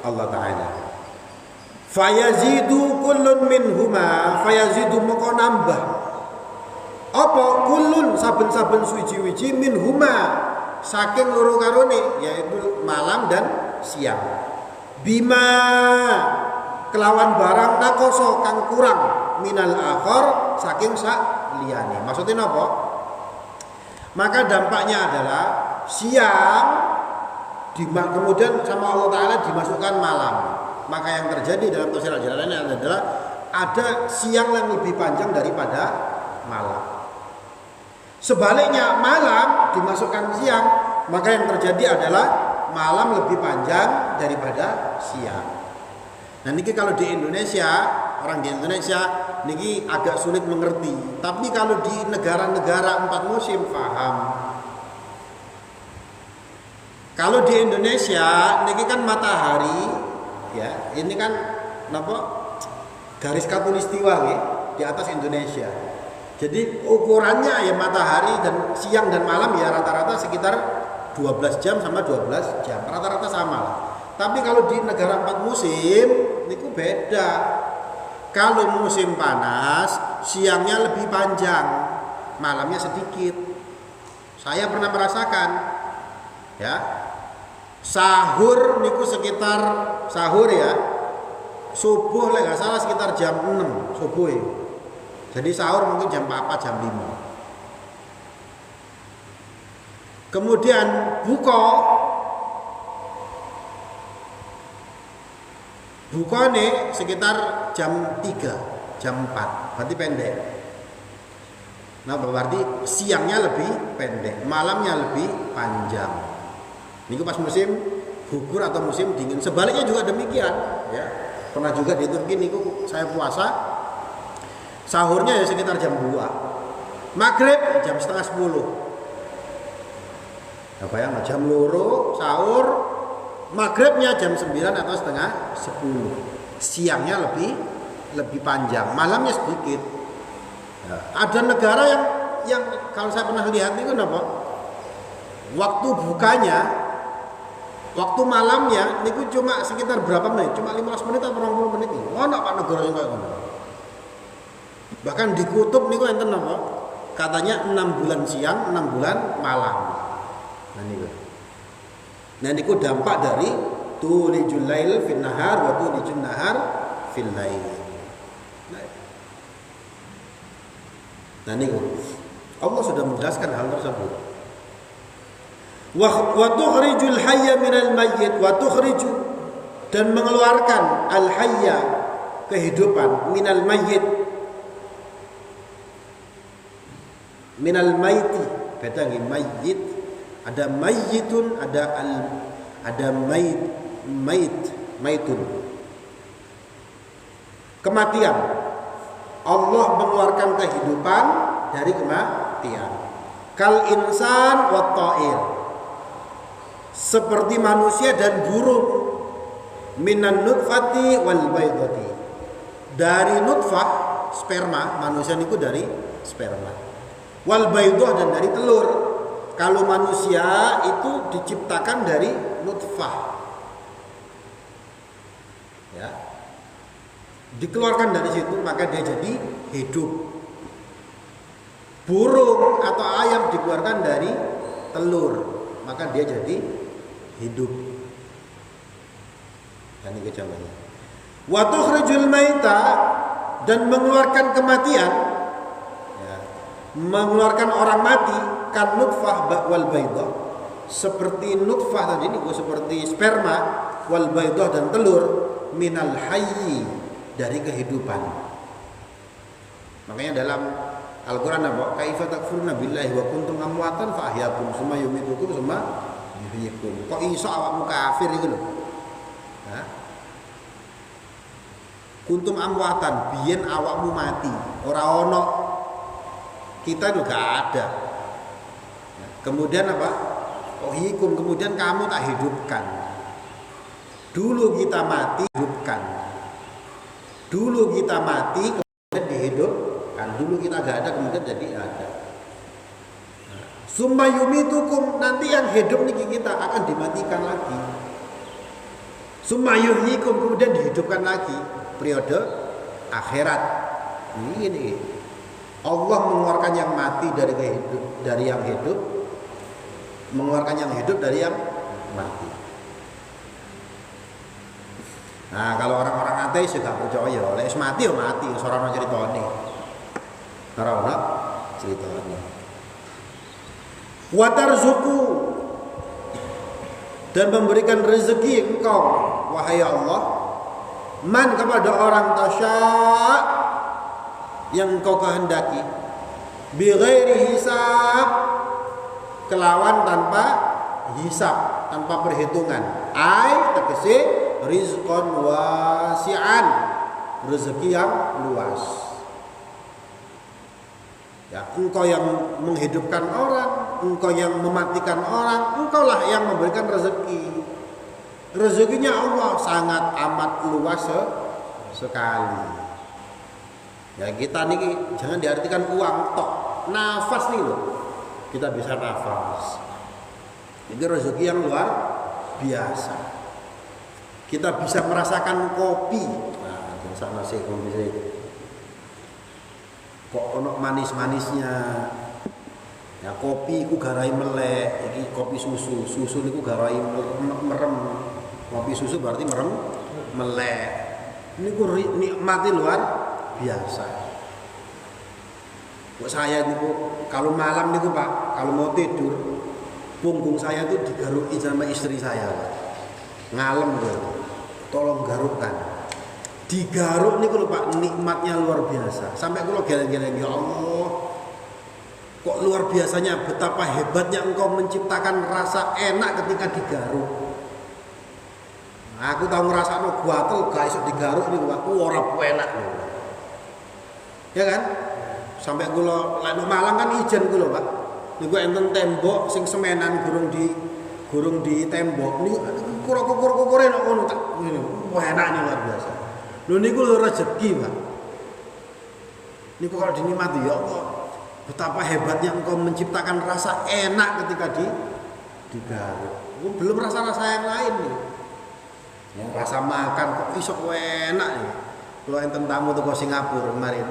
Allah Taala. Fayazidu kullun minhuma, fayazidu moko nambah. Apa kullun saben-saben suci-wiji minhuma saking loro karone, yaitu malam dan siang. Bima kelawan barang nakoso kang kurang minal akhir saking sak liyane. Maksudnya apa? Maka dampaknya adalah siang kemudian sama Allah Ta'ala dimasukkan malam. Maka yang terjadi dalam tafsir Al-Jalalain adalah ada siang yang lebih panjang daripada malam. Sebaliknya malam dimasukkan siang, maka yang terjadi adalah malam lebih panjang daripada siang. Nah niki kalau di Indonesia, orang di Indonesia niki agak sulit mengerti. Tapi kalau di negara-negara 4 musim paham. Kalau di Indonesia niki kan matahari, ya ini kan napa garis khatulistiwa nih di atas Indonesia. Jadi ukurannya ya matahari dan siang dan malam ya rata-rata sekitar 12 jam sama 12 jam, rata-rata sama lah. Tapi kalau di negara 4 musim niku beda. Kalau musim panas siangnya lebih panjang, malamnya sedikit. Saya pernah merasakan ya. Sahur niku sekitar sahur ya. Subuh lah nggak salah sekitar jam 6 subuh ya. Jadi sahur mungkin jam 4 jam 5. Kemudian buka nih sekitar jam 3 jam 4, berarti pendek. Nah berarti siangnya lebih pendek, malamnya lebih panjang. Ini pas musim gugur atau musim dingin. Sebaliknya juga demikian ya. Pernah juga di Turki niku saya puasa, sahurnya ya sekitar jam 2, maghrib jam setengah 10. Nah bayang jam loro sahur, maghribnya jam 9 atau setengah 10. Siangnya lebih panjang, malamnya sedikit. Ya, ada negara yang kalau saya pernah lihat itu apa? Waktu bukanya, waktu malamnya niku cuma sekitar berapa menit? Cuma 15 menit atau 20 menit nih. Oh, nak Pak negara yang kayak ngono. Bahkan di kutub niku enten apa? Katanya 6 bulan siang, 6 bulan malam. Nah niku dampak dari tulijul lail fil nahar wa tulijul nahar fil lail. Nah niku Allah sudah menjelaskan hal tersebut. Wa tukhrijul hayya minal mayyit wa tukhriju, dan mengeluarkan al hayya kehidupan minal mayyit, minal maiti, beda nggih mayyit, ada mayyitun, ada maitun. Kematian. Allah mengeluarkan kehidupan dari kematian. Kal insan wa ta'ir, seperti manusia dan burung. Minan nutfati wal baydati, dari nutfah sperma, manusia niku dari sperma. Wal baydah, dan dari telur. Kalau manusia itu diciptakan dari nutfah, ya, dikeluarkan dari situ, maka dia jadi hidup. Burung atau ayam dikeluarkan dari telur, maka dia jadi hidup. Dan ini contohnya. Wa tukhrijul maita, dan mengeluarkan kematian, ya, mengeluarkan orang mati, kan nutfah wal baydah, seperti nutfah tadi ini, seperti sperma, wal baydah, dan telur, minal hayyi, dari kehidupan. Makanya dalam Al-Quran apa? Kaifa takfuruna billahi wa kuntum amwatan fa ahyaakum summa yumitukum summa yuhyikum. Kok iso awakmu kafir iku lho? Hah? Kuntum amwatan, biyen awakmu mati, ora ono. Kita itu gak ada. Kemudian apa? Uhyikum, kemudian kamu tak hidupkan. Dulu kita mati, hidupkan. Dulu kita mati, kemudian dihidupkan. Dulu kita gak ada, kemudian jadi ada. Summa yumitukum, nanti yang hidup nih kita akan dimatikan lagi. Summa yuhyikum, kemudian dihidupkan lagi. Periode akhirat. Ini Allah mengeluarkan yang mati dari yang hidup, mengeluarkan yang hidup dari yang mati. Nah, kalau orang-orang ateis juga percaya, oleh mati ya mati, ora ono critane. Ora ono critane. Wa tarzuqu, dan memberikan rezeki engkau wahai Allah, man, kepada orang tasya, yang engkau kehendaki, bi ghairi hisab, kelawan tanpa hisab, tanpa perhitungan. Ai tegese rizqan wasi'an, rezeki yang luas. Ya, engkau yang menghidupkan orang, engkau yang mematikan orang, engkaulah yang memberikan rezeki. Rezekinya Allah sangat amat luas sekali. Ya, kita nih jangan diartikan uang tok, nafas nih loh. Kita bisa nafas. Ini rezeki yang luar biasa. Kita bisa merasakan kopi. Nah, sama sih kopi. Kok ono manis-manisnya. Ya, kopi ku garai melek, iki kopi susu. Susu niku garai merem. Kopi susu berarti merem melek. Niku nikmati luar biasa. Kok saya niku kalau malam niku Pak, kalau mau tidur, punggung saya tuh digaruki sama istri saya, Pak. Ngalem tuh. Tolong garukkan. Digaruk niku lho Pak, nikmatnya luar biasa. Sampai kula geleng-geleng, ya Allah. Kok luar biasanya, betapa hebatnya engkau menciptakan rasa enak ketika digaruk. Nah, aku tahu ngrasakno gatel gak iso digaruk niku Pak, ora enak lho. Ya kan? Sampai kula lek nang Malang kan ijen kula Pak. Niku enten tembok sing semenan gurung di tembok. Niku kukur-kukur-kukure nek ngono tak ngene. Wah, enaknya luar biasa. Lho niku lho rezeki, Pak. Niku kalau dinikmati ya Allah. Betapa hebatnya engkau menciptakan rasa enak ketika digaruk. Belum rasa-rasa yang lain nih. Ya, rasa makan kok iso enak nih. Kalau enten tamu tuh ke Singapura kemarin,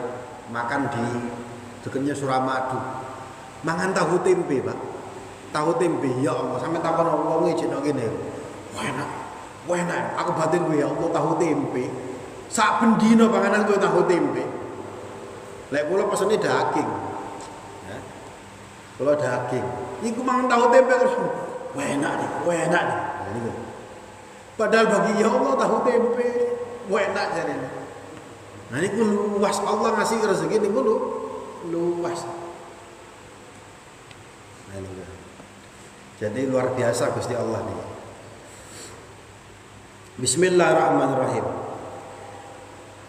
makan di dekatnya Suramadu. Mangan tahu tempe, Pak. Tahu tempe, ya Allah, sampe takon wong ijine kene. Wah enak. Wah enak. Aku batin gue ya Allah tahu tempe. Sak ben dina panganan gue tahu tempe. Lek kula pesene daging. Ya. Kula daging. Iku mangan tahu tempe terus. Wah enak nih, wah enak nih. Nah, ini. Padahal bagi ya Allah tahu tempe, wah enak jarene. Nah ini luas Allah ngasih rezeki ini luas. Nah, ini. Jadi luar biasa Gusti Allah nih. Bismillahirrahmanirrahim.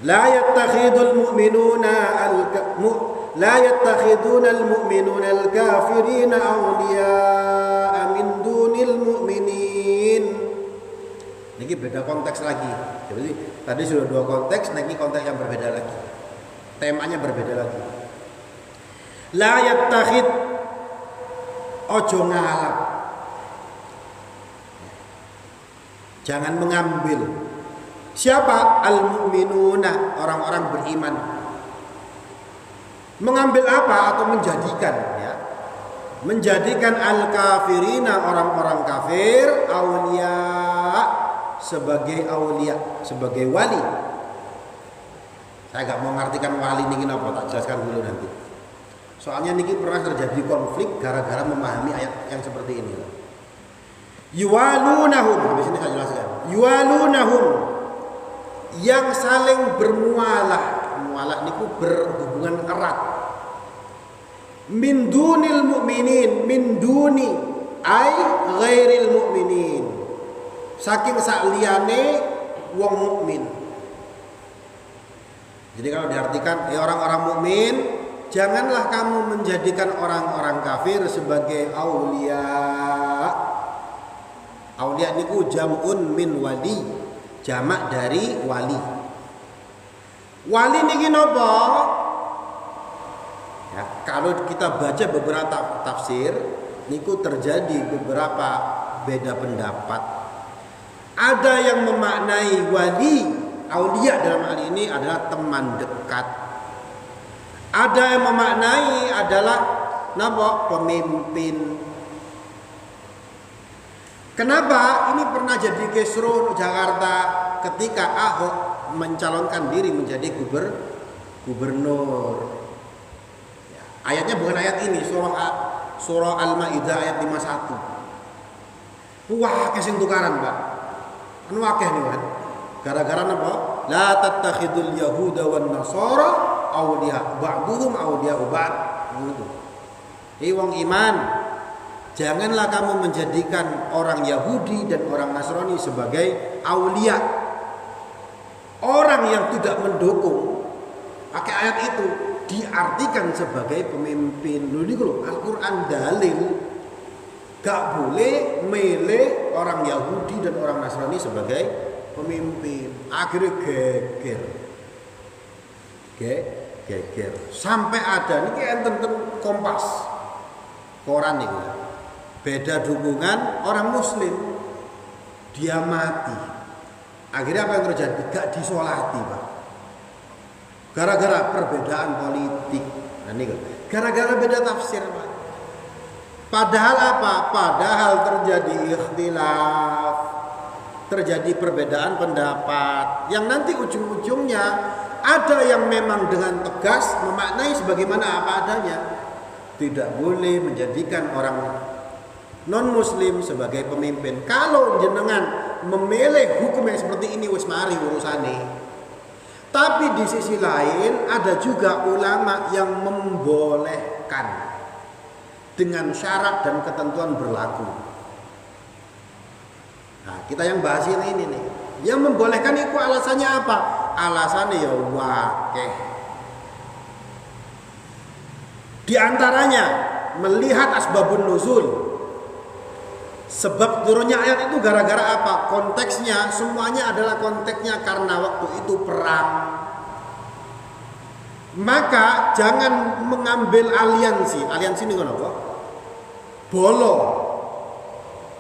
La yattakhidul mu'minuna al-mu'minuna al-kafirina awliya'a min dunil mu'minin. Ini beda konteks lagi. Jadi tadi sudah dua konteks, nah ini konteks yang berbeda lagi. Temanya berbeda lagi. La yattakhid, ojo ngalap. Jangan mengambil. Siapa? Al-mu'minuna, orang-orang beriman. Mengambil apa? Atau menjadikan, ya. Menjadikan al-kafirina, orang-orang kafir, aulia, sebagai aulia, sebagai wali. Saya gak mau ngartikan wali niki napa, tak jelaskan dulu nanti. Soalnya niki pernah terjadi konflik gara-gara memahami ayat yang seperti ini. Yuwalunahum, habis ini saya jelaskan. Yuwalunahum, yang saling bermualah. Mualah niku berhubungan erat. Min dunil mu'minin, min duni ai ghairil mu'minin. Saking sakliyane wong mukmin. Jadi kalau diartikan orang-orang mukmin, janganlah kamu menjadikan orang-orang kafir sebagai aulia. Aulia niku jam'un min wali, jamak dari wali. Wali niki napa? Ya, kalau kita baca beberapa tafsir, niku terjadi beberapa beda pendapat. Ada yang memaknai wali, aulia dalam hal ini adalah teman dekat. Ada yang memaknai adalah napa? Pemimpin. Kenapa? Ini pernah jadi kisruh Jakarta ketika Ahok mencalonkan diri menjadi gubernur. Ya, ayatnya bukan ayat ini, surah Al-Maidah ayat 51. Wah, kesing tukaran, Pak. Anu akeh nih kan. Gara-gara napa? La tattakhidul yahuda wan nasara awliya, ba'duhum awliya ba'd. Gitu. Wong iman, janganlah kamu menjadikan orang Yahudi dan orang Nasrani sebagai aulia. Orang yang tidak mendukung pakai ayat itu diartikan sebagai pemimpin. Dulu Al-Qur'an dalil gak boleh milih orang Yahudi dan orang Nasrani sebagai pemimpin. Akhirnya geger. Sampai ada niki enten Kompas. Koran niku. Beda dukungan orang muslim, dia mati. Akhirnya apa yang terjadi? Gak disolati, Pak. Gara-gara perbedaan politik. Nah, ini gara-gara beda tafsir, Pak. Padahal apa? Padahal terjadi ikhtilaf, terjadi perbedaan pendapat, yang nanti ujung-ujungnya ada yang memang dengan tegas memaknai sebagaimana apa adanya. Tidak boleh menjadikan orang non-muslim sebagai pemimpin. Kalau jenengan memilih hukum yang seperti ini, wis mari urusane. Tapi di sisi lain ada juga ulama yang membolehkan dengan syarat dan ketentuan berlaku. Nah, kita yang bahas ini nih. Yang membolehkan itu alasannya apa? Alasannya ya wakeh. Di antaranya melihat asbabun nuzul. Sebab turunnya ayat itu gara-gara apa? Konteksnya semuanya adalah konteksnya karena waktu itu perang. Maka jangan mengambil aliansi. Aliansi ini apa? Bolo.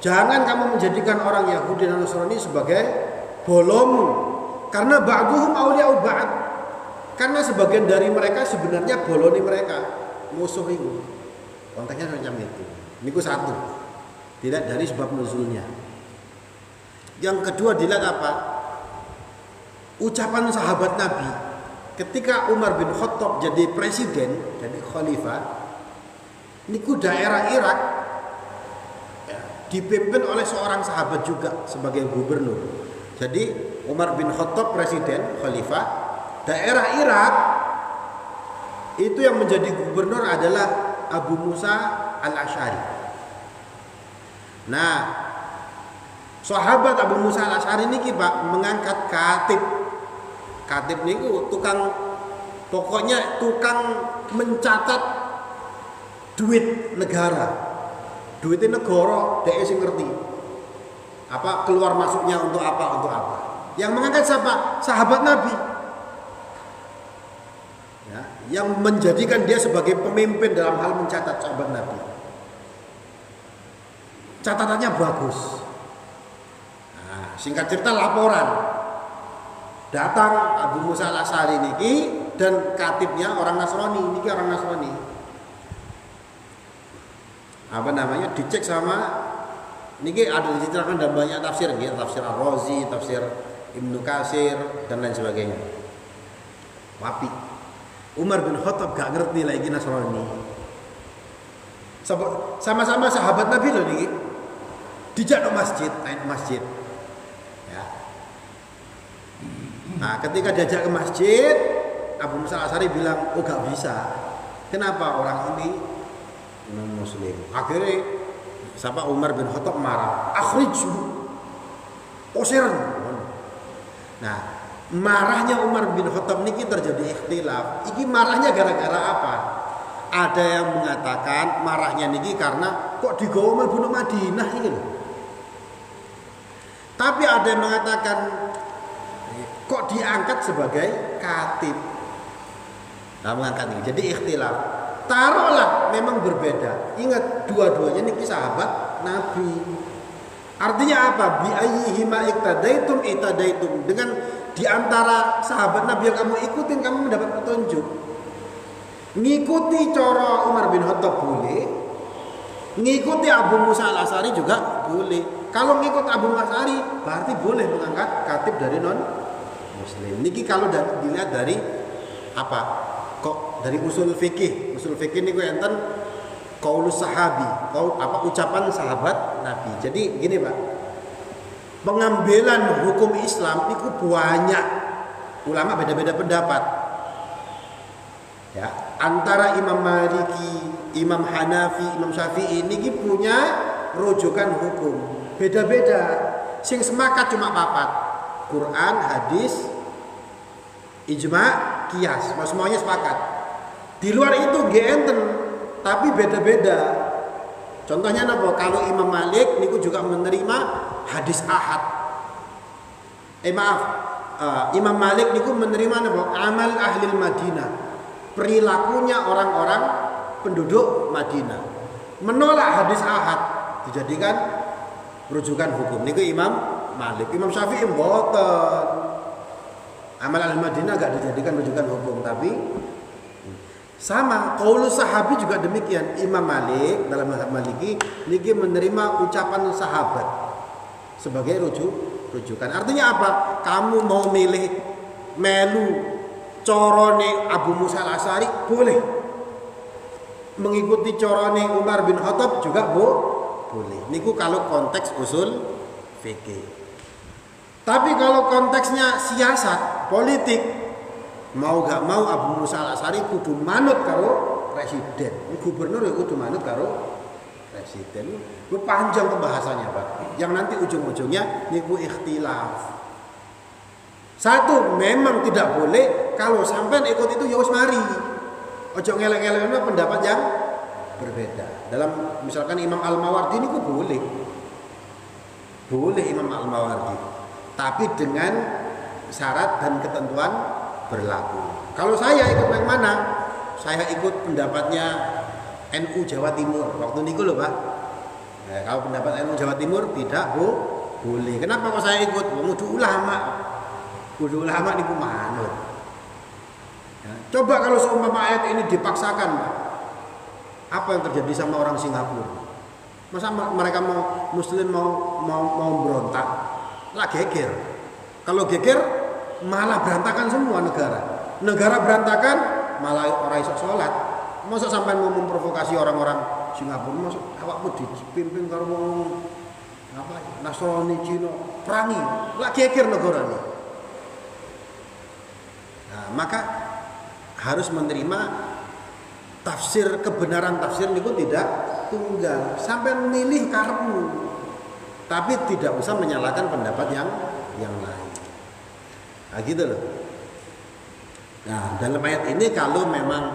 Jangan kamu menjadikan orang Yahudi dan Nasrani sebagai bolomu. Karena ba'duhum awliya'u ba'd. Karena sebagian dari mereka sebenarnya boloni mereka musuh itu. Konteksnya macam itu. Niku satu. Dilihat dari sebab nuzulnya. Yang kedua dilihat apa? Ucapan sahabat Nabi ketika Umar bin Khattab jadi presiden, jadi khalifah, niku daerah Irak ya, dipimpin oleh seorang sahabat juga sebagai gubernur. Jadi Umar bin Khattab presiden, khalifah, daerah Irak itu yang menjadi gubernur adalah Abu Musa al-Asy'ari. Nah, sahabat Abu Musa al-Asy'ari niki Pak mengangkat katib. Katib niku tukang mencatat duit negara. Duitnya negara dhek sing ngerti. Apa keluar masuknya untuk apa? Yang mengangkat siapa? Sahabat Nabi. Ya, yang menjadikan dia sebagai pemimpin dalam hal mencatat sahabat Nabi. Catatannya bagus. Nah, singkat cerita laporan. Datang Abu Musa al-Asy'ari niki dan katibnya orang Nasrani, niki orang Nasrani. Apa namanya? Dicek sama niki ada diceritakan dalam banyak tafsir nggih, tafsir Ar-Razi, tafsir Ibnu Katsir dan lain sebagainya. Tapi Umar bin Khattab gak ngerti lagi Nasrani. Sama-sama sahabat Nabi loh niki. Dijak ke masjid, naik masjid. Ya. Nah, ketika diajak ke masjid, Abu Musa al-Asy'ari bilang, "Oh, gak bisa. Kenapa orang ini non muslim?" Akhirnya siapa Umar bin Khattab marah, "Akhrijhu." Usir. Nah, marahnya Umar bin Khattab niki terjadi ikhtilaf. Iki marahnya gara-gara apa? Ada yang mengatakan marahnya niki karena kok digawa mlebu Madinah iki lho. Tapi ada yang mengatakan kok diangkat sebagai katib. Nah, mengangkat ini. Jadi ikhtilaf. Taruhlah memang berbeda. Ingat dua-duanya niki sahabat Nabi. Artinya apa? Bi ayyihima iktadaitum itadaitum. Dengan di antara sahabat Nabi yang kamu ikutin kamu mendapat petunjuk. Ngikuti cara Umar bin Khattab boleh. Ngikuti Abu Musa al-Asy'ari juga boleh. Kalau ngikut Abu Musa al-Asy'ari berarti boleh mengangkat katib dari non muslim. Niki kalau dilihat dari apa? Kok dari usul fikih. Usul fikih niku enten qaulus sahabi, ucapan sahabat Nabi. Jadi gini, Pak. Pengambilan hukum Islam niku banyak. Ulama beda-beda pendapat. Ya, antara Imam Maliki, Imam Hanafi, Imam Syafi'i niki punya rujukan hukum. Beda-beda. Sing sepakat cuma papat. Quran, hadis, ijma, qiyas, semuanya sepakat. Di luar itu enten, tapi beda-beda. Contohnya apa? Kalau Imam Malik niku juga menerima hadis ahad. Imam Malik niku menerima apa? Amal ahlil Madinah. Perilakunya orang-orang penduduk Madinah. Menolak hadis ahad dijadikan rujukan hukum. Niku Imam Malik. Imam Syafi'i mboten. Amal al-Madinah gak dijadikan rujukan hukum, tapi sama qaulus sahabi juga demikian. Imam Malik dalam mazhab Maliki niki menerima ucapan sahabat sebagai rujukan. Artinya apa? Kamu mau milih melu corone Abu Musa al-Asy'ari boleh. Mengikuti corone Umar bin Khattab juga boleh. Niku kalau konteks usul fikih. Tapi kalau konteksnya siasat, politik, mau gak mau Abu Musa al-Asy'ari kudu manut karo presiden. Gubernur ya kudu manut karo presiden. Itu panjang pembahasannya, Pak. Yang nanti ujung-ujungnya niku ikhtilaf. Satu, memang tidak boleh kalau sampean ikut itu ya wis mari. Ojo ngelek-ngelekno pendapat yang berbeda. Dalam misalkan Imam Al-Mawardi niku boleh. Boleh Imam Al-Mawardi. Tapi dengan syarat dan ketentuan berlaku. Kalau saya ikut yang mana? Saya ikut pendapatnya NU Jawa Timur. Waktu niku loh, Pak. Nah, kalau pendapat NU Jawa Timur tidak boleh. Kenapa kok saya ikut? Kudu ulama. Kudu ulama niku manut. Ya, coba kalau seumpama ayat ini dipaksakan, Pak. Apa yang terjadi sama orang Singapura? Masa mereka Muslim mau berontak? Lah geger. Kalau geger malah berantakan semua negara. Negara berantakan malah orang iso sholat. Masa sampai mau memprovokasi orang-orang Singapura? Masa awakmu dipimpin karo wong apa Nasrani Cina perangi? Lah geger negara ini. Nah, maka harus menerima kebenaran tafsir itu tidak tunggal, sampai memilih karepmu, tapi tidak usah menyalahkan pendapat yang lain. Nah, gitu loh. Nah, dalam ayat ini kalau memang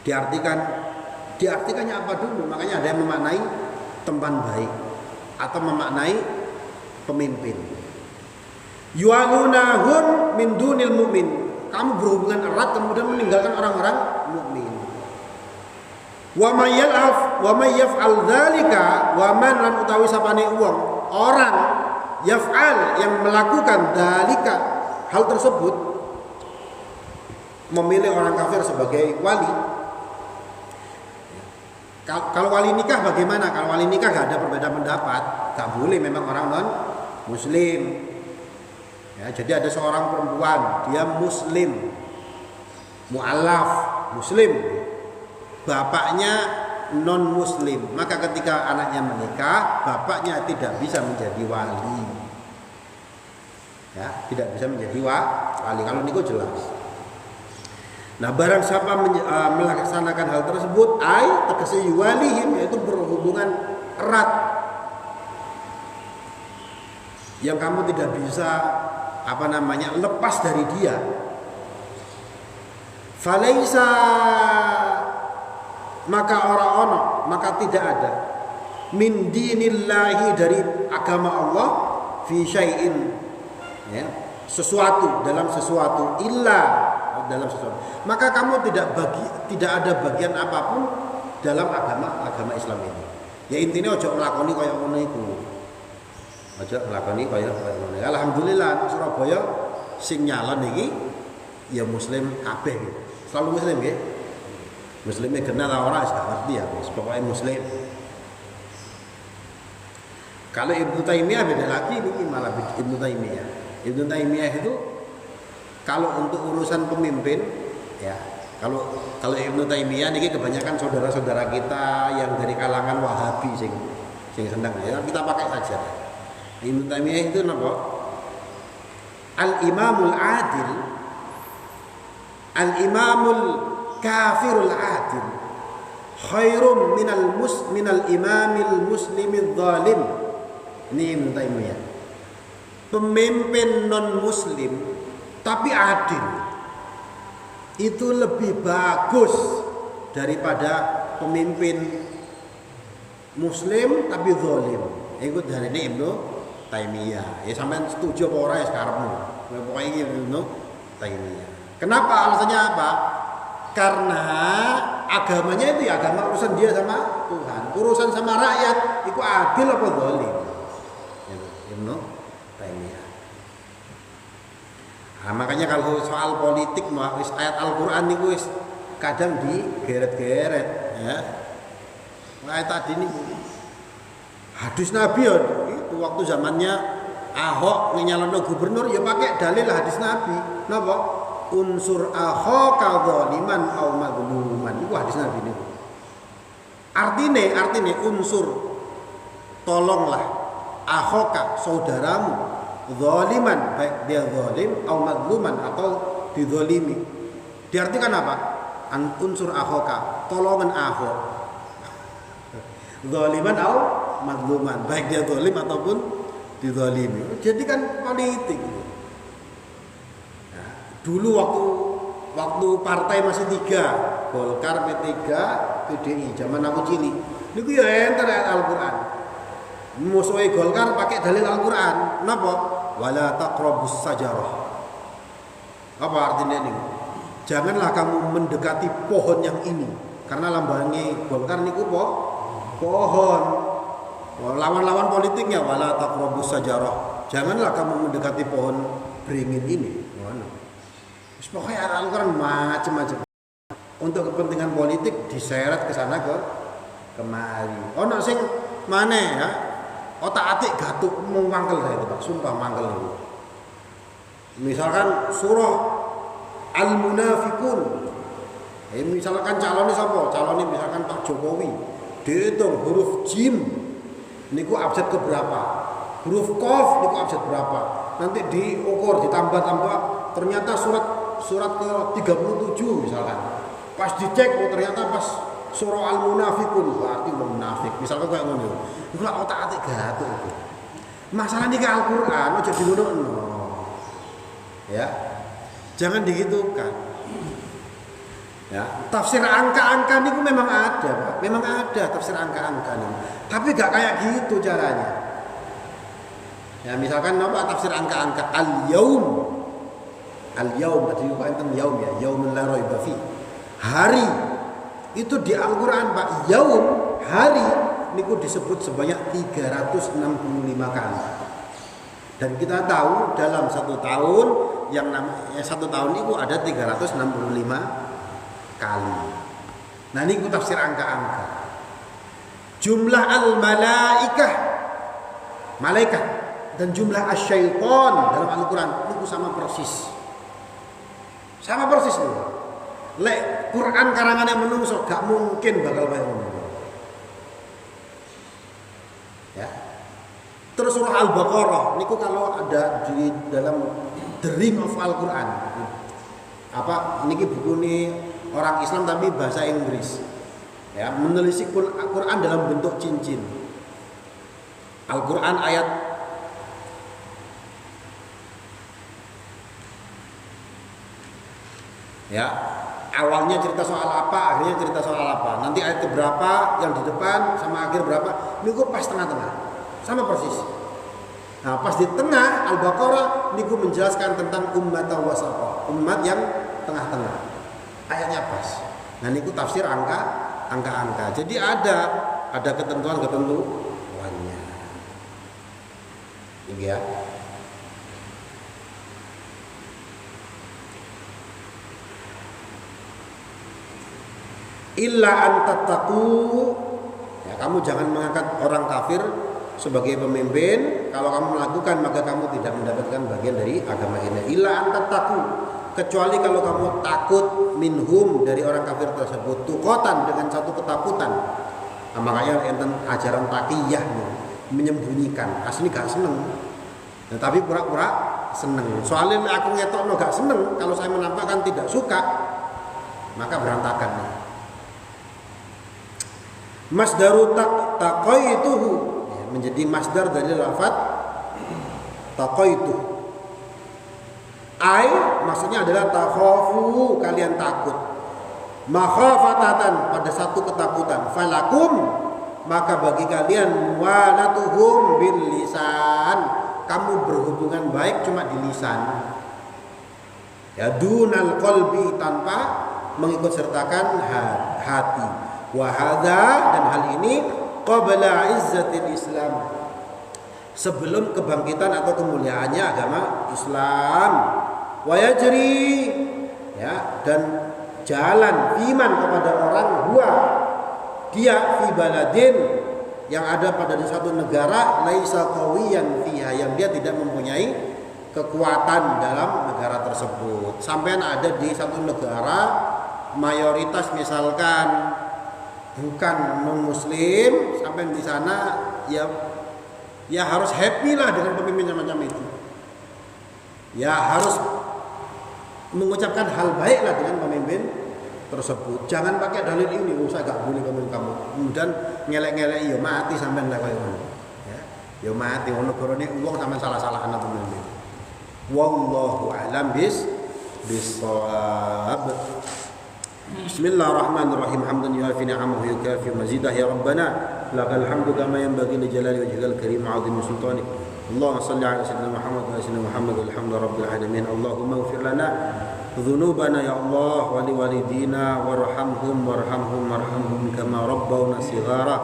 diartikannya apa dulu? Makanya ada yang memaknai teman baik atau memaknai pemimpin. Yu'alunahum min dunil mu'min. Kamu berhubungan erat kemudian meninggalkan orang-orang mukmin. Wa may yaf'al dzalika wa man lan utawi sapane wong orang yaf'al yang melakukan dzalika hal tersebut, memilih orang kafir sebagai wali. Kalau wali nikah bagaimana? Kalau wali nikah gak ada perbedaan pendapat, gak boleh memang orang non muslim. Ya, jadi ada seorang perempuan, dia muslim, mu'alaf, muslim, bapaknya non muslim, maka ketika anaknya menikah, bapaknya tidak bisa menjadi wali. Ya, tidak bisa menjadi wali. Kalau niku jelas. Nah, barang siapa melaksanakan hal tersebut, tegese yuwalihim, yaitu berhubungan erat, yang kamu tidak bisa lepas dari dia. Falaisa, maka tidak ada min dinillahi, dari agama Allah, fi syai'in, ya, dalam sesuatu maka kamu tidak ada bagian apapun dalam agama Islam ini. Ya intinya ojo nglakoni kaya ngono iku. Aja nglakoni kaya ngono. Alhamdulillah Surabaya sing nyalon iki ya muslim kabeh. Selalu muslim nggih. Muslime kenal ora wis gak ngerti ya, wis pokoke muslim. Kalau Ibnu Taimiyah beda lagi, ini malah Ibnu Taimiyah. Ibnu Taimiyah itu kalau untuk urusan pemimpin, ya, kalau Ibnu Taimiyah niki kebanyakan saudara-saudara kita yang dari kalangan Wahabi sing seneng ya, kita pakai saja. Ibnu Taimiyah itu napa? Al-Imamul Adil, Al-Imamul Kafirul Adil, khairum minal imamil muslimil zalim. Ini Ibnu Taimiyah. Pemimpin non muslim tapi adil itu lebih bagus daripada pemimpin muslim tapi zalim. Itu dari ini Ibnu Taimiyah. Ya sampean setuju apa ora ya sekarang. Pokoknya ini Ibnu Taimiyah. Kenapa? Alasannya apa? Karena agamanya itu ya agama urusan dia sama Tuhan. Urusan sama rakyat itu adil apa zalim. Ibnu Taimiyah. Nah, makanya kalau soal politik ayat Al-Qur'an niku wis kadang digeret-geret ya. Ayat tadi nih hadis Nabi ya, itu waktu zamannya Ahok nyalono gubernur ya pakai dalil hadis Nabi. Napa? Unsur akhaka zaliman au mazluman. Itu hadis Nabi niku. Artine unsur tolonglah akhaka saudaramu zaliman, baik dia zalim atau mazluman atau dizalimi. Diartikan apa? Unsur akhaka, tolongan ahok. Zaliman atau mazluman, baik dia zalim ataupun dizalimi. Jadi kan politik. Nah, dulu waktu partai masih 3, Golkar, P3, PDI, zaman aku cilik. Niku ya enter ayat Al-Qur'an. Musuhi Golkar pakai dalil Al-Qur'an. Napa? Wala taqrabus sajarah. Apa artinya ini? Janganlah kamu mendekati pohon yang ini, karena lambangnya Golkar niku pohon. Lawan-lawan politiknya wala taqrabus sajarah. Janganlah kamu mendekati pohon beringin ini. Ngono. Wis pokoke Al-Qur'an macam-macam. Untuk kepentingan politik diseret ke sana kemari. Ono sing maneh ya. Otak-atik gatuk mung mangkel saya itu, Pak. Sumpah mangkel itu. Misalkan surah Al-Munafiqun. Misalkan calonnya siapa? Calonnya misalkan Pak Jokowi. Dihitung huruf jim niku abjad ke berapa? Huruf qaf niku abjad berapa? Nanti diukur, ditambah-tambah ternyata surat ke-37 misalkan. Pas dicek ternyata pas surah Al-Munafiqun berarti munafik. Misalkan kayak ngono. Iku lak otak-atik gatuk itu. Masalah niki Al-Qur'an aja digono. Ya. Jangan digitukan. Ya, tafsir angka-angka niku memang ada, Pak. Memang ada tafsir angka-angka nih. Tapi gak kayak gitu caranya. Ya, misalkan apa tafsir angka-angka al-yaum. Al-yaum tadi enten yaum ya, yaumul la raiba fi. Hari itu di Al-Qur'an, Pak, yaum, hari niku disebut sebanyak 365 kali. Dan kita tahu dalam satu tahun yang namanya satu tahun itu ada 365 kali. Nah ini tafsir angka-angka. Jumlah al-malaikah, malaikat, dan jumlah asyaiton dalam Al-Quran itu sama persis. Sama persis loh. Lek Quran karangannya menungso gak mungkin bakal kayak ngono. Ya. Terus surah Al-Baqarah niku kalau ada di dalam The Ring of Al-Quran. Apa niki buku ini orang Islam tapi bahasa Inggris. Ya, menelisik Al-Quran dalam bentuk cincin. Al-Quran ayat ya, awalnya cerita soal apa, akhirnya cerita soal apa. Nanti ayat berapa yang di depan sama akhir berapa, niku pas tengah-tengah. Sama persis. Nah, pas di tengah Al-Baqarah niku menjelaskan tentang umat wasata, umat yang tengah-tengah. Ayatnya pas. Nah, niku tafsir angka-angka. Jadi ada ketentuannya. Ini ya. Illa an tattaqu. Ya, kamu jangan mengangkat orang kafir sebagai pemimpin. Kalau kamu melakukan maka kamu tidak mendapatkan bagian dari agama ini. Illa an tattaqu, kecuali kalau kamu takut minhum dari orang kafir tersebut, tuqatan dengan satu ketakutan. Nah, makanya enten ajaran taqiyah menyembunyikan. Asli gak seneng. Nah, tapi pura-pura seneng. Soalnya aku ngetokno gak seneng, kalau saya menampakkan tidak suka, maka berantakan nih. Masdaru taqaituhu, ya, menjadi masdar dari lafaz taqaitu. Ai maksudnya adalah takhafu, kalian takut. Makhafatatan, pada satu ketakutan. Falakum, maka bagi kalian muwalatuhum bil lisan, kamu berhubungan baik cuma di lisan. Ya, dunal qalbi, tanpa mengikut sertakan hati. Wahada, dan hal ini qabla izzatil Islam, sebelum kebangkitan atau kemuliaannya agama Islam. Wa yajri, ya, dan jalan iman kepada orang dia fi baladin, yang ada pada satu negara, laisa qawiyan fiha, yang dia tidak mempunyai kekuatan dalam negara tersebut. Sampean ada di satu negara mayoritas misalkan bukan non-muslim, sampai di sana ya harus happy lah dengan pemimpin macam itu. Ya harus mengucapkan hal baik lah dengan pemimpin tersebut. Jangan pakai dalil ini, saya gak boleh pemimpin kamu. Kemudian ngelek-ngelek, ya mati sampai ndak kaya ngono. Ya mati ono negara ini wong sampean salah-salah anak pemimpin. Wallahu a'lam bis-shawab. Bismillahirrahmanirrahim. Hamdan yuafi ni'amahu yukafi mazidah. Ya Rabbana lakal hamdu kama yanbaghi li jalali wajhikal karim wa 'azimi sultanik. Allahumma shalli ala sayyidina Muhammad wa ala sayyidina Muhammad walhamdulillahirabbil alamin. Allahumma ighfir lana dhunubana ya Allah wa li walidina warhamhum kama rabbawna shighara.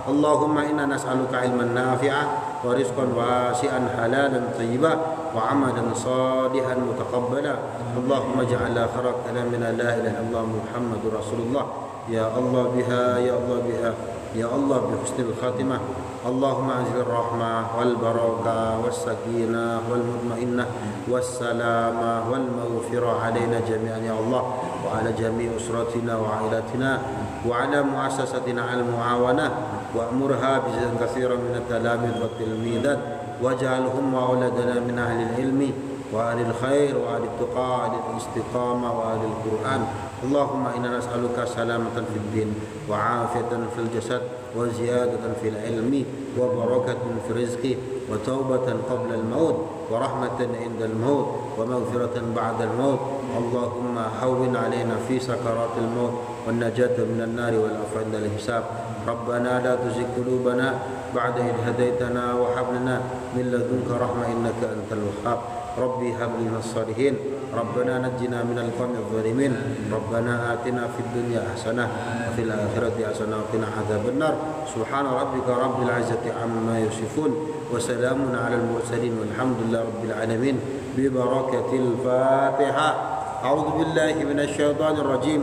Allahumma inna nas'aluka ilman nafi'a wa rizqan wasi'an halalan tayyiba wa amalan salihan mutaqabbala. Allahumma ja'al akhir kalamina la ilaha illallah Muhammadur Rasulullah. Ya Allah biha, ya Allah biha, ya Allah bi husnil khatimah. Allahumma anzil rahmah wal barakah was sakinah wal mutmainnah was salamah wal maghfirah alaina jami'an ya Allah wa ala jami' usratina wa ailatina wa ala muassasatina al muawanah wa amurha bi jazan katsiran min at-talamid wa tilmidat waj'alhum mauladana min ahli al-ilmi wa ahli al-khair wa ahli at-tuqa wa ahli al-istiqamah wa ahli al-Qur'an. Allahumma inna nas'aluka salamatan fid din wa afiyatan fil jasad wa ziyadatan fil ilmi wa barakatan fil rizqi wa taubatan qabla al-maut wa rahmatan inda al-maut wa maghfiratan ba'da al-maut. Allahumma hawwin 'alaina fi sakaratil maut wan najata minan nar wal afwa 'inda al-hisab. Rabbana la tuzigh qulubana ba'da idh hadaytana wa hab lana min ladunka rahmah innaka antal wahhab. Rabbi hab lana as-salihin. Rabbana najjina minal qawmidh dhalimin. Rabbana atina fid dunya hasanah wa fil akhirati hasanah wa qina adzabannar. Subhana rabbika rabbil izzati amma yasifun wa salamun alal mursalin walhamdulillahi rabbil alamin bi barakatil Fatihah. A'udzu billahi minasy syaithanir rajim.